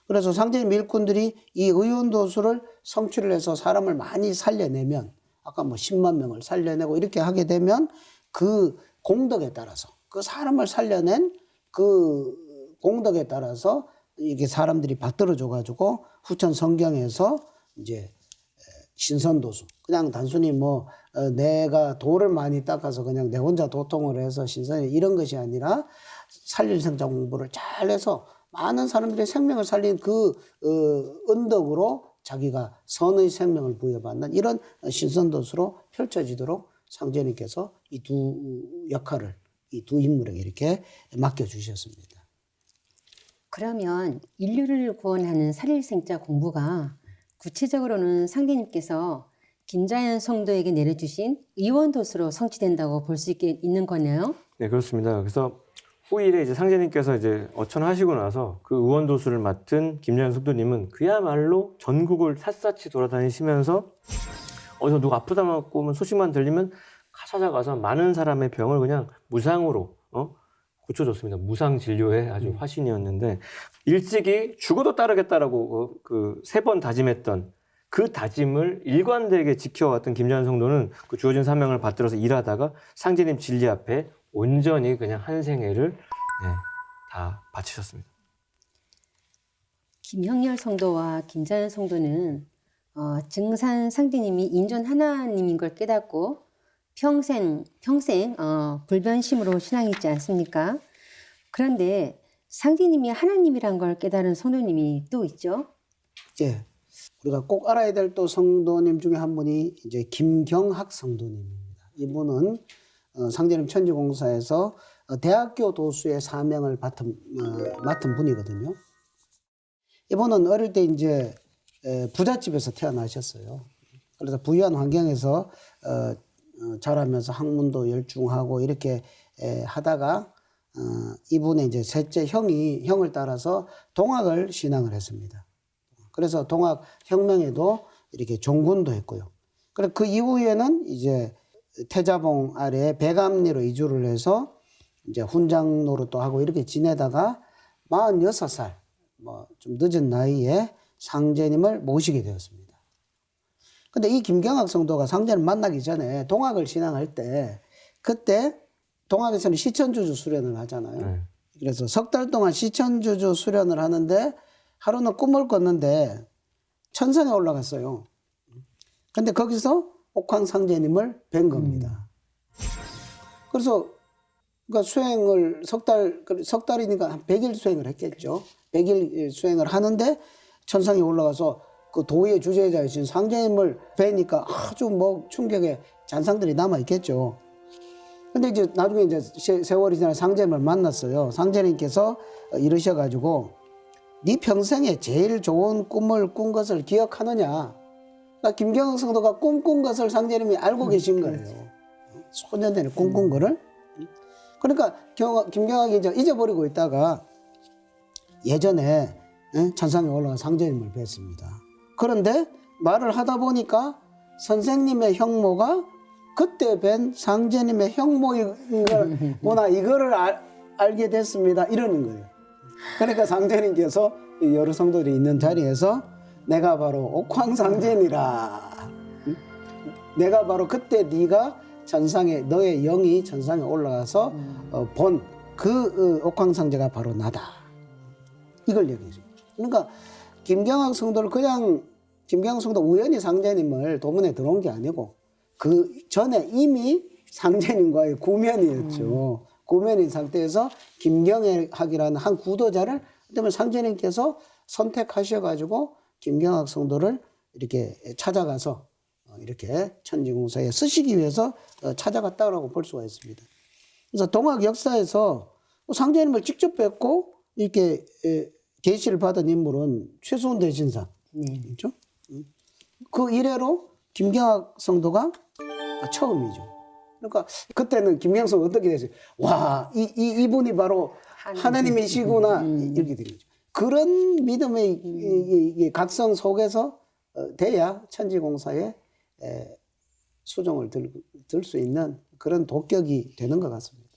Speaker 3: 그래서 상제님 일꾼들이 이 의원 도수를 성취를 해서 사람을 많이 살려내면, 아까 뭐 10만 명을 살려내고 이렇게 하게 되면 그 공덕에 따라서, 그 사람을 살려낸 그 공덕에 따라서 이게 사람들이 받들어줘 가지고 후천 성경에서 이제 신선도수, 그냥 단순히 뭐 내가 돌을 많이 닦아서 그냥 내 혼자 도통을 해서 신선해 이런 것이 아니라 살릴 생자 공부를 잘해서 많은 사람들의 생명을 살린 그 은덕으로 자기가 선의 생명을 부여받는 이런 신선도수로 펼쳐지도록 상제님께서 이 두 역할을 이 두 인물에게 이렇게 맡겨주셨습니다.
Speaker 1: 그러면 인류를 구원하는 살일생자 공부가 구체적으로는 상제님께서 김자연 성도에게 내려주신 의원도수로 성취된다고 볼 수 있는 거네요.
Speaker 2: 네, 그렇습니다. 그래서 후일에 이제 상제님께서 이제 어천하시고 나서 그 의원도수를 맡은 김자연 성도님은 그야말로 전국을 샅샅이 돌아다니시면서 어디서 누가 아프다고 하면 소식만 들리면 찾아가서 많은 사람의 병을 그냥 무상으로 고쳐줬습니다. 무상 진료의 아주 화신이었는데 일찍이 죽어도 따르겠다라고 그 3번 다짐했던 그 다짐을 일관되게 지켜왔던 김자연 성도는 그 주어진 사명을 받들어서 일하다가 상제님 진리 앞에 온전히 그냥 한 생애를 다 바치셨습니다.
Speaker 1: 김형렬 성도와 김자연 성도는 증산 상제님이 인존 하나님인 걸 깨닫고 평생 불변심으로 신앙했지 않습니까? 그런데 상제님이 하나님이란 걸 깨달은 성도님이 또 있죠.
Speaker 3: 예. 우리가 꼭 알아야 될 또 성도님 중에 한 분이 이제 김경학 성도님입니다. 이분은 상제님 천지공사에서 대학교 도수의 사명을 맡은 분이거든요. 이분은 어릴 때 이제 부잣집에서 태어나셨어요. 그래서 부유한 환경에서 자라면서 학문도 열중하고 이렇게 하다가 이분의 이제 셋째 형을 따라서 동학을 신앙을 했습니다. 그래서 동학 혁명에도 이렇게 종군도 했고요. 그리고 그 이후에는 이제 태자봉 아래 백암리로 이주를 해서 이제 훈장 노릇도 하고 이렇게 지내다가 46살, 뭐 좀 늦은 나이에 상제님을 모시게 되었습니다. 근데 이 김경학 성도가 상제를 만나기 전에 동학을 신앙할 때 그때 동학에서는 시천주주 수련을 하잖아요. 그래서 3달 동안 시천주주 수련을 하는데 하루는 꿈을 꿨는데 천상에 올라갔어요. 근데 거기서 옥황상제님을 뵌 겁니다. 그래서 그러니까 수행을 석 달이니까 한 100일 수행을 했겠죠. 100일 수행을 하는데 천상에 올라가서 그 도의 주제자이신 상제님을 뵈니까 아주 뭐 충격의 잔상들이 남아 있겠죠. 근데 이제 나중에 이제 세월이 지나 상제님을 만났어요. 상제님께서 이러셔가지고 네 평생에 제일 좋은 꿈을 꾼 것을 기억하느냐. 그러니까 김경학 성도가 꿈꾼 것을 상제님이 알고 계신 거예요. 소년 전에 꿈꾼 거를. 그러니까 김경학이 이제 잊어버리고 있다가 예전에 천상에 올라가 상제님을 뵀습니다. 그런데 말을 하다 보니까 선생님의 형모가 그때 뵌 상제님의 형모인 거구나 이거를 알게 됐습니다. 이러는 거예요. 그러니까 상제님께서 여러 성도들이 있는 자리에서 내가 바로 옥황상제니라. 내가 바로 그때 네가 천상에 너의 영이 천상에 올라가서 본 그 옥황상제가 바로 나다. 이걸 얘기해줍니다. 그러니까 김경학 성도를 그냥 김경학 성도 우연히 상제님을 도문에 들어온 게 아니고 그 전에 이미 상제님과의 구면이었죠. 구면인 상태에서 김경학이라는 한 구도자를 그다음에 상제님께서 선택하셔가지고 김경학 성도를 이렇게 찾아가서 이렇게 천지공사에 쓰시기 위해서 찾아갔다고 볼 수가 있습니다. 그래서 동학 역사에서 상제님을 직접 뵙고 이렇게 계시를 받은 인물은 최소원 대신사. 그렇죠? 그 이래로 김경학 성도가 처음이죠. 그러니까 그때는 김경학 성도 어떻게 됐어요? 와, 이분이 바로 하나님이시구나 이렇게 된 거죠. 그런 믿음의 각성 속에서 돼야 천지공사에 수종을 들 수 있는 그런 독격이 되는 것 같습니다.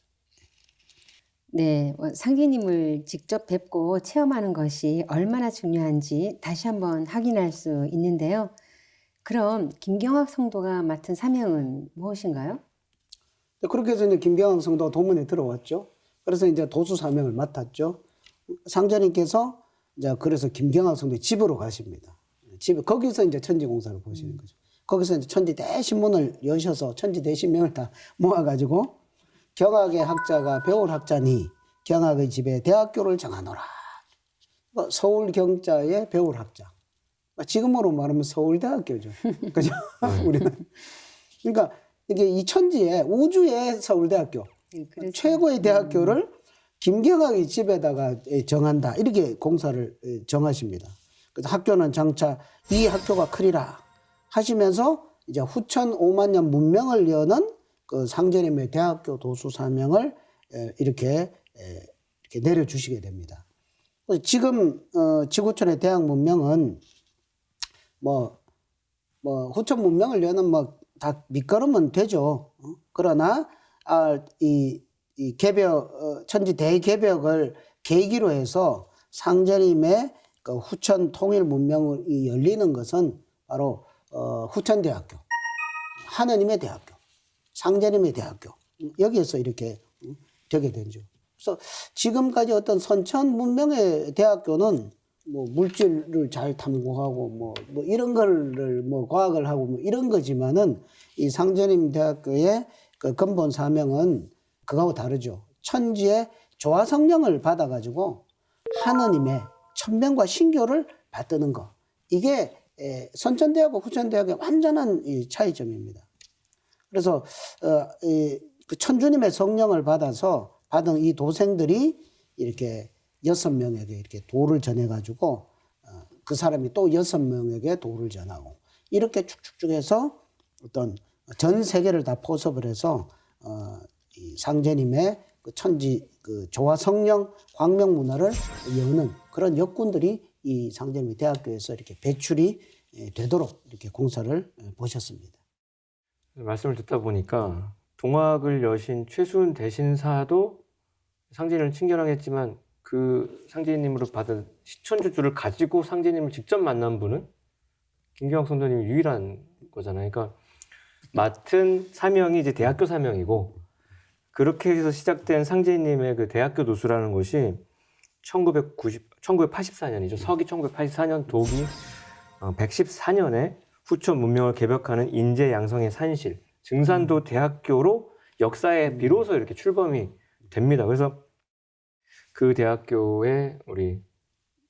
Speaker 1: 네, 상제님을 직접 뵙고 체험하는 것이 얼마나 중요한지 다시 한번 확인할 수 있는데요. 그럼 김경학 성도가 맡은 사명은 무엇인가요?
Speaker 3: 그렇게 해서 이제 김경학 성도가 도문에 들어왔죠. 그래서 이제 도수 사명을 맡았죠. 상제님께서 이제 그래서 김경학 성도의 집으로 가십니다. 거기서 이제 천지공사를 보시는 거죠. 거기서 이제 천지 대신문을 여셔서 천지 대신명을 다 모아가지고 경학의 학자가 배울 학자니 경학의 집에 대학교를 정하노라. 서울 경자의 배울 학자. 지금으로 말하면 서울대학교죠. 그죠? 우리는. 그러니까 이게 이 천지에 우주의 서울대학교.
Speaker 1: 그래서
Speaker 3: 최고의 대학교를 김경학의 집에다가 정한다. 이렇게 공사를 정하십니다. 그래서 학교는 장차 이 학교가 크리라 하시면서 이제 후천 5만 년 문명을 여는 그 상제님의 대학교 도수 사명을 이렇게 내려주시게 됩니다. 지금 지구촌의 대학 문명은 뭐 후천 문명을 여는 뭐 다 밑거름은 되죠. 그러나 이 개벽 천지 대개벽을 계기로 해서 상제님의 그 후천 통일 문명이 열리는 것은 바로 후천대학교, 하느님의 대학교, 상제님의 대학교 여기에서 이렇게 되게 되죠. 그래서 지금까지 어떤 선천 문명의 대학교는 뭐 물질을 잘 탐구하고 뭐 이런 거를 뭐 과학을 하고 뭐 이런 거지만은 이 상제님 대학교의 그 근본 사명은 그거하고 다르죠. 천지의 조화 성령을 받아가지고 하느님의 천명과 신교를 받드는 거. 이게 선천대학과 후천대학의 완전한 이 차이점입니다. 그래서 그 천주님의 성령을 받은 이 도생들이 이렇게 6명에게 이렇게 도를 전해가지고 그 사람이 또 6명에게 도를 전하고 이렇게 쭉쭉쭉 해서 어떤 전 세계를 다 포섭을 해서 이 상제님의 그 천지 그 조화 성령 광명 문화를 여는 그런 역군들이 이 상제님 대학교에서 이렇게 배출이 되도록 이렇게 공사를 보셨습니다.
Speaker 2: 말씀을 듣다 보니까 동학을 여신 최순 대신사도 상제님을 친견하겠지만 그 상제님으로 받은 시천주주를 가지고 상제님을 직접 만난 분은 김경학 성도님이 유일한 거잖아요. 그러니까 맡은 사명이 이제 대학교 사명이고 그렇게 해서 시작된 상제님의 그 대학교 도수라는 것이 1984년이죠. 서기 1984년 도기 114년에 후천 문명을 개벽하는 인재 양성의 산실 증산도 대학교로 역사에 비로소 이렇게 출범이 됩니다. 그래서 그 대학교의 우리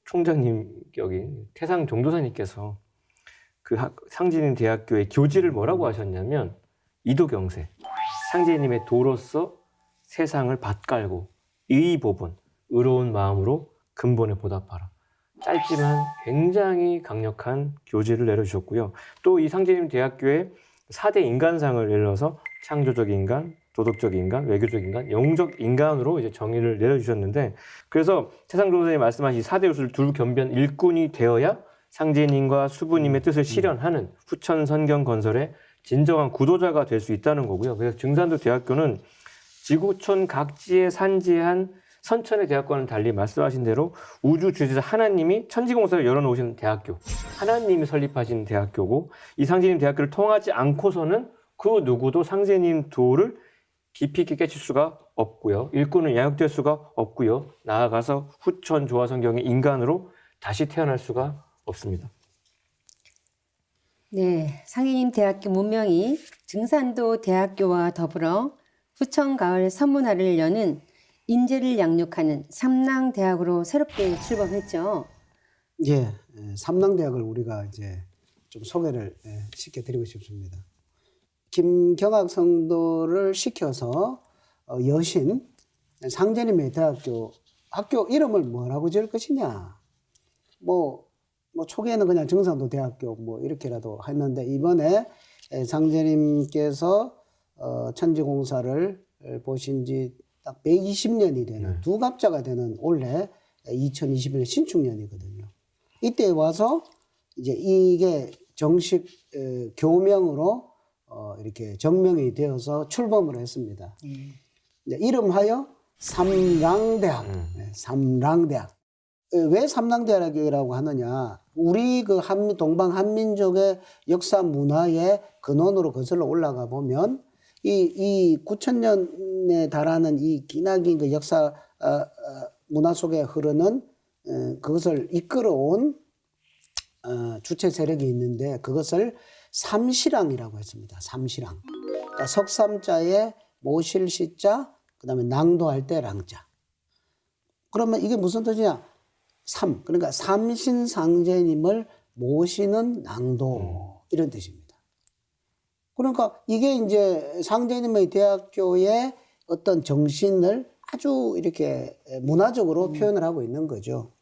Speaker 2: 총장님 여기 태상 종도사님께서 그 상제님 대학교의 교지를 뭐라고 하셨냐면 이도경세 상제님의 도로서 세상을 밭갈고 의의보본 의로운 마음으로 근본에 보답하라. 짧지만 굉장히 강력한 교지를 내려주셨고요. 또 이 상제님 대학교에 4대 인간상을 일러서 창조적 인간, 도덕적 인간, 외교적 인간, 영적 인간으로 이제 정의를 내려주셨는데 그래서 태상 종도사님이 말씀하신 4대 요소를 둘 겸비한 일꾼이 되어야 상제님과 수부님의 뜻을 실현하는 후천 선경 건설의 진정한 구도자가 될 수 있다는 거고요. 그래서 증산도 대학교는 지구촌 각지에 산지한 선천의 대학과는 달리 말씀하신 대로 우주 주지자 하나님이 천지공사를 열어놓으신 대학교, 하나님이 설립하신 대학교고 이 상제님 대학교를 통하지 않고서는 그 누구도 상제님 도를 깊이 있게 깨칠 수가 없고요. 일꾼은 양육될 수가 없고요. 나아가서 후천 조화성경의 인간으로 다시 태어날 수가 없습니다.
Speaker 1: 네, 상해님 대학교 문명이 증산도 대학교와 더불어 후천 가을 선문화를 여는 인재를 양육하는 삼랑대학으로 새롭게 출범했죠.
Speaker 3: 예, 삼랑대학을 우리가 이제 좀 소개를 시켜드리고 싶습니다. 김경학 성도를 시켜서 여신 상제님의 대학교 학교 이름을 뭐라고 지을 것이냐. 뭐 초기에는 그냥 증산도 대학교 뭐 이렇게라도 했는데 이번에 상제님께서 천지공사를 보신 지 딱 120년이 되는 두 갑자가 되는 올해 2021년 신축년이거든요. 이때 와서 이제 이게 정식 교명으로 이렇게 정명이 되어서 출범을 했습니다. 이제 이름하여 삼랑대학. 네, 삼랑대학. 왜 삼랑대학이라고 하느냐? 우리 그 동방 한민족의 역사 문화의 근원으로 거슬러 올라가 보면 이 9,000년에 달하는 이 기나긴 그 역사 문화 속에 흐르는 그것을 이끌어온 주체 세력이 있는데 그것을 삼시랑이라고 했습니다. 삼시랑. 그러니까 석삼자에 모실 시자, 그다음에 낭도할 때 랑자. 그러면 이게 무슨 뜻이냐? 그러니까 삼신상제님을 모시는 낭도 이런 뜻입니다. 그러니까 이게 이제 상제님의 대학교의 어떤 정신을 아주 이렇게 문화적으로 표현을 하고 있는 거죠.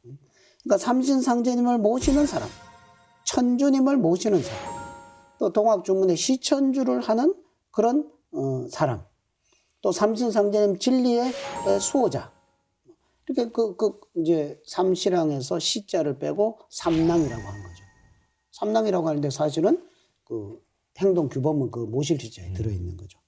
Speaker 3: 그러니까 삼신상제님을 모시는 사람, 천주님을 모시는 사람, 또 동학주문의 시천주를 하는 그런 사람, 또 삼신상제님 진리의 수호자. 이렇게 이제 삼시랑에서 시자를 빼고 삼랑이라고 하는 거죠. 삼랑이라고 하는데 사실은 그 행동 규범은 그 모실 시자에 들어있는 거죠.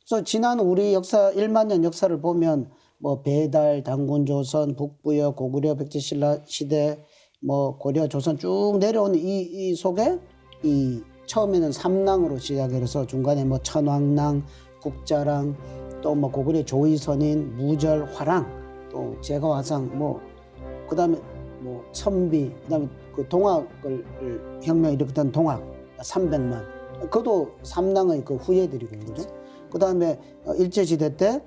Speaker 3: 그래서 지난 우리 역사 1만 년 역사를 보면 뭐 배달, 단군 조선, 북부여, 고구려, 백제신라 시대, 뭐 고려, 조선 쭉 내려오는 이 속에 이 처음에는 삼랑으로 시작해서 중간에 뭐 천왕랑, 국자랑, 또 뭐 고구려 조의선인, 무절, 화랑, 또 제거화상, 뭐 그다음에 뭐 선비, 그다음에 그 동학을 혁명 일으켰던 동학 300만, 그것도 삼랑의 그 후예들이고 그죠. 그다음에 일제시대 때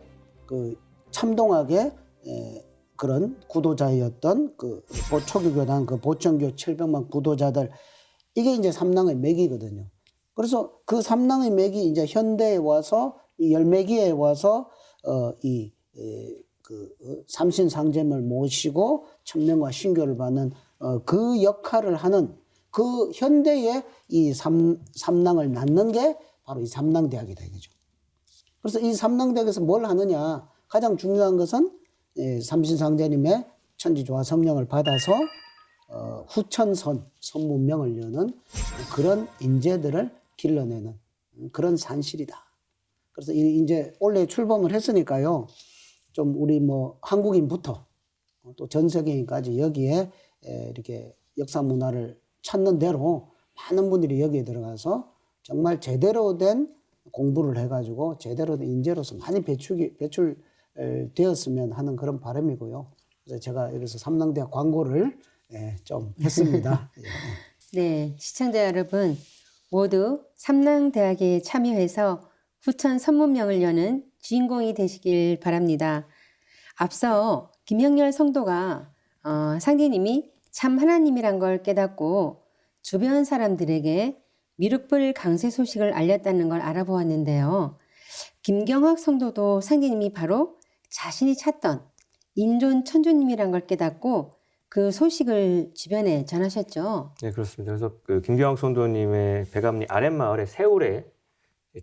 Speaker 3: 그 참동학의 그런 구도자였던 그 초기교단 그 보천교 700만 구도자들, 이게 이제 삼랑의 맥이거든요. 그래서 그 삼랑의 맥이 이제 현대에 와서 이 열매기에 와서 삼신상제를 모시고 천명과 신교를 받는 그 역할을 하는 그 현대에 이 삼랑을 낳는 게 바로 이 삼랑대학이다 이거죠. 그래서 이 삼랑대학에서 뭘 하느냐? 가장 중요한 것은 삼신상제님의 천지조화 성령을 받아서 후천선, 선문명을 여는 그런 인재들을 길러내는 그런 산실이다. 그래서 이제 올해 출범을 했으니까요. 좀 우리 뭐 한국인부터 또 전 세계인까지 여기에 이렇게 역사 문화를 찾는 대로 많은 분들이 여기에 들어가서 정말 제대로 된 공부를 해가지고 제대로 된 인재로서 많이 배출되었으면 하는 그런 바람이고요. 그래서 제가 여기서 삼랑대학 광고를 좀 했습니다.
Speaker 1: 네, 시청자 여러분 모두 삼랑대학에 참여해서 후천 선문명을 여는 주인공이 되시길 바랍니다. 앞서 김형렬 성도가 상제님이 참 하나님이란 걸 깨닫고 주변 사람들에게 미륵불 강세 소식을 알렸다는 걸 알아보았는데요. 김경학 성도도 상제님이 바로 자신이 찾던 인존 천주님이란 걸 깨닫고 그 소식을 주변에 전하셨죠.
Speaker 2: 네, 그렇습니다. 그래서 그 김경학 성도님의 배감리 아랫마을의 세울에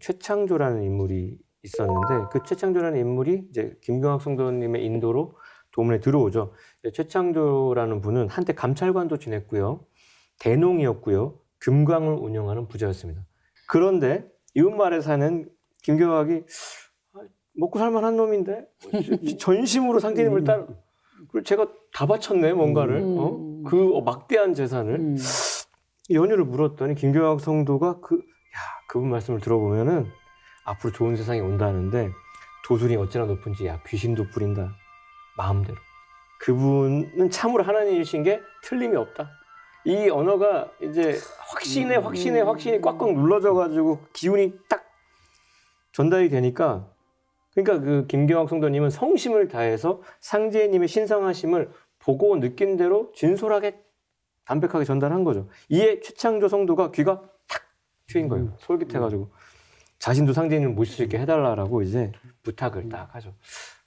Speaker 2: 최창조라는 인물이 있었는데 그 최창조라는 인물이 이제 김경학 성도님의 인도로 도문에 들어오죠. 최창조라는 분은 한때 감찰관도 지냈고요, 대농이었고요, 금광을 운영하는 부자였습니다. 그런데 이웃마을에 사는 김경학이 먹고 살만한 놈인데 전심으로 상제님을 따라, 그리고 제가 다 바쳤네 뭔가를, 그 막대한 재산을. 연유를 물었더니 김경학 성도가 그분 말씀을 들어보면은 앞으로 좋은 세상이 온다는데 도술이 어찌나 높은지 귀신도 부린다 마음대로. 그분은 참으로 하나님이신 게 틀림이 없다. 이 언어가 이제 확신에 꽉꽉 눌러져 가지고 기운이 딱 전달이 되니까, 그러니까 그 김경학 성도님은 성심을 다해서 상제님의 신성하심을 보고 느낀 대로 진솔하게 담백하게 전달한 거죠. 이에 최창조 성도가 귀가 탁 트인 거예요. 솔깃해가지고 자신도 상제님을 모실 수 있게 해달라고 이제 부탁을 딱 하죠.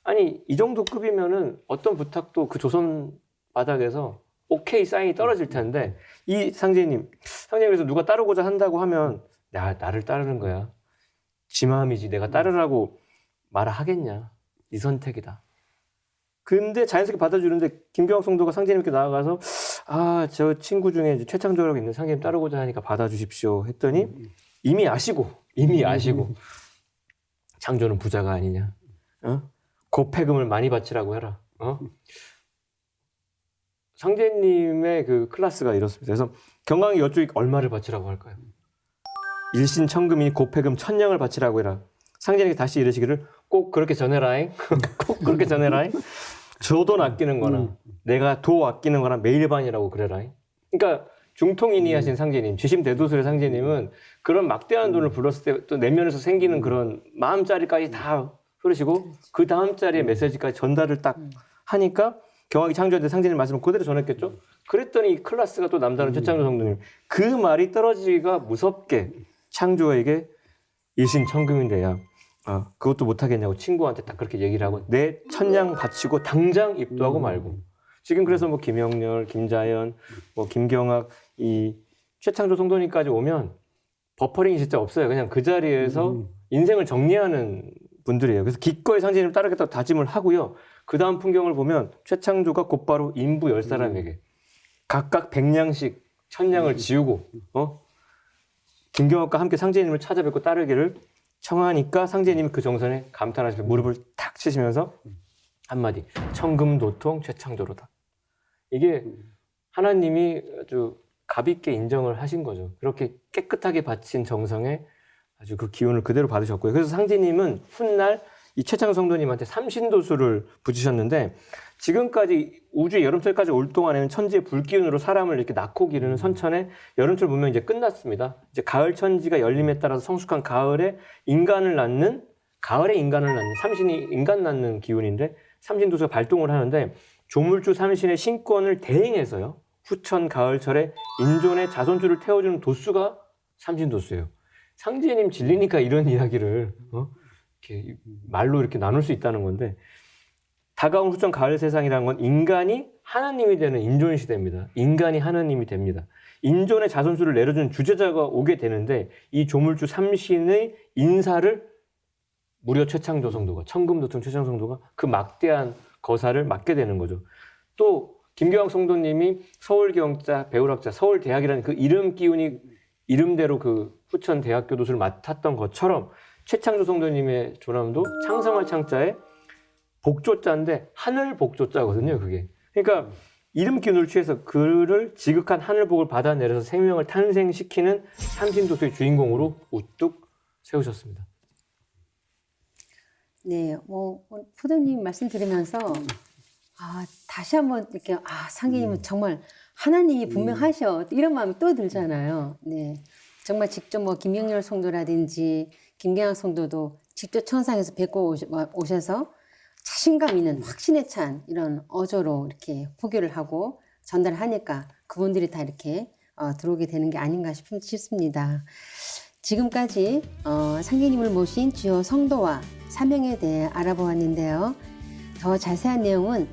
Speaker 2: 아니 이 정도 급이면은 어떤 부탁도 그 조선 바닥에서 오케이 사인이 떨어질 텐데, 이 상제님에서 누가 따르고자 한다고 하면 나를 따르는 거야. 지 마음이지 내가 따르라고 말을 하겠냐. 네 선택이다. 근데 자연스럽게 받아주는데 김경학 성도가 상제님께 나아가서 저 친구 중에 최창조라고 있는 상제님 따르고자 하니까 받아주십시오 했더니 이미 아시고 이미 아시고 창조는 부자가 아니냐. 고패금을 많이 바치라고 해라. 상제님의 그 클래스가 이렇습니다. 그래서 경강이 여쭈이 얼마를 바치라고 할까요? 일신천금이니 고패금 1000냥을 바치라고 해라. 상제님께 다시 이르시기를 꼭 그렇게 전해라잉. 꼭 그렇게 전해라잉. 저돈 아끼는 거나 내가 도 아끼는 거나 매일반이라고 그래라잉. 그러니까 중통인이 하신 상제님, 지심대도술의 상제님은 그런 막대한 돈을 불렀을 때 또 내면에서 생기는 그런 마음자리까지 다 흐르시고 그 다음 자리에 메시지까지 전달을 딱 하니까 경악이 창조할 때 상제님 말씀을 그대로 전했겠죠? 그랬더니 이 클래스가 또 남다른 최창조 성도님 그 말이 떨어지기가 무섭게 창조에게 일신천금인데야 그것도 못하겠냐고 친구한테 딱 그렇게 얘기를 하고 내 1000냥 바치고 당장 입도하고 말고 지금 그래서 뭐 김영렬, 김자연, 뭐 김경학 이 최창조 성도님까지 오면 버퍼링이 진짜 없어요. 그냥 그 자리에서 인생을 정리하는 분들이에요. 그래서 기꺼이 상제님을 따르겠다고 다짐을 하고요. 그 다음 풍경을 보면 최창조가 곧바로 인부 10사람에게 각각 100냥씩 1000냥을 지우고 김경학과 함께 상제님을 찾아뵙고 따르기를 청하니까 상제님이 그 정선에 감탄하시면서 무릎을 탁 치시면서 한마디 천금도통 최창조로다. 이게 하나님이 아주 가볍게 인정을 하신 거죠. 그렇게 깨끗하게 바친 정성에 아주 그 기운을 그대로 받으셨고요. 그래서 상제님은 훗날 이 최창조 성도님한테 삼신도수를 붙이셨는데 지금까지 우주의 여름철까지 올 동안에는 천지의 불기운으로 사람을 이렇게 낳고 기르는 선천에 여름철 보면 이제 끝났습니다. 이제 가을 천지가 열림에 따라서 성숙한 가을에 인간을 낳는 삼신이 인간 낳는 기운인데 삼신도수가 발동을 하는데 조물주 삼신의 신권을 대행해서요. 후천 가을철에 인존의 자손줄을 태워주는 도수가 삼신도수예요. 상제님 질리니까 이런 이야기를 이렇게 말로 이렇게 나눌 수 있다는 건데 다가온 후천 가을 세상이라는 건 인간이 하나님이 되는 인존 시대입니다. 인간이 하나님이 됩니다. 인존의 자손수를 내려주는 주제자가 오게 되는데 이 조물주 삼신의 인사를 무려 최창조 성도가 천금도통 최창조 성도가 그 막대한 거사를 맡게 되는 거죠. 또 김경학 성도님이 서울경자, 배울학자, 서울대학이라는 그 이름 기운이 이름대로 그 후천 대학교 도수를 맡았던 것처럼 최창조 성도님의 조남도 창성할 창자에 복조자인데 하늘 복조자거든요. 그게. 그러니까 이름 기운을 취해서 그를 지극한 하늘복을 받아내려서 생명을 탄생시키는 삼신도수의 주인공으로 우뚝 세우셨습니다.
Speaker 1: 네, 포도님 말씀 들으면서 다시 한번 이렇게 상계님은 정말 하나님이 분명하셔 이런 마음이 또 들잖아요. 네, 정말 직접 뭐 김영렬 성도라든지 김경학 성도도 직접 천상에서 뵙고 오셔서 자신감 있는 확신에 찬 이런 어조로 이렇게 포교를 하고 전달을 하니까 그분들이 다 이렇게 들어오게 되는 게 아닌가 싶습니다. 지금까지 상계님을 모신 주요 성도와 사명에 대해 알아보았는데요. 더 자세한 내용은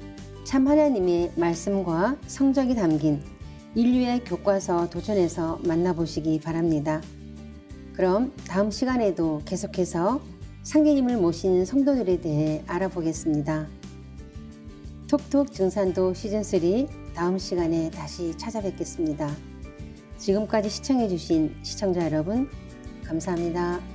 Speaker 1: 참 하나님의 말씀과 성적이 담긴 인류의 교과서 도전에서 만나보시기 바랍니다. 그럼 다음 시간에도 계속해서 상계님을 모신 성도들에 대해 알아보겠습니다. 톡톡 증산도 시즌3 다음 시간에 다시 찾아뵙겠습니다. 지금까지 시청해주신 시청자 여러분 감사합니다.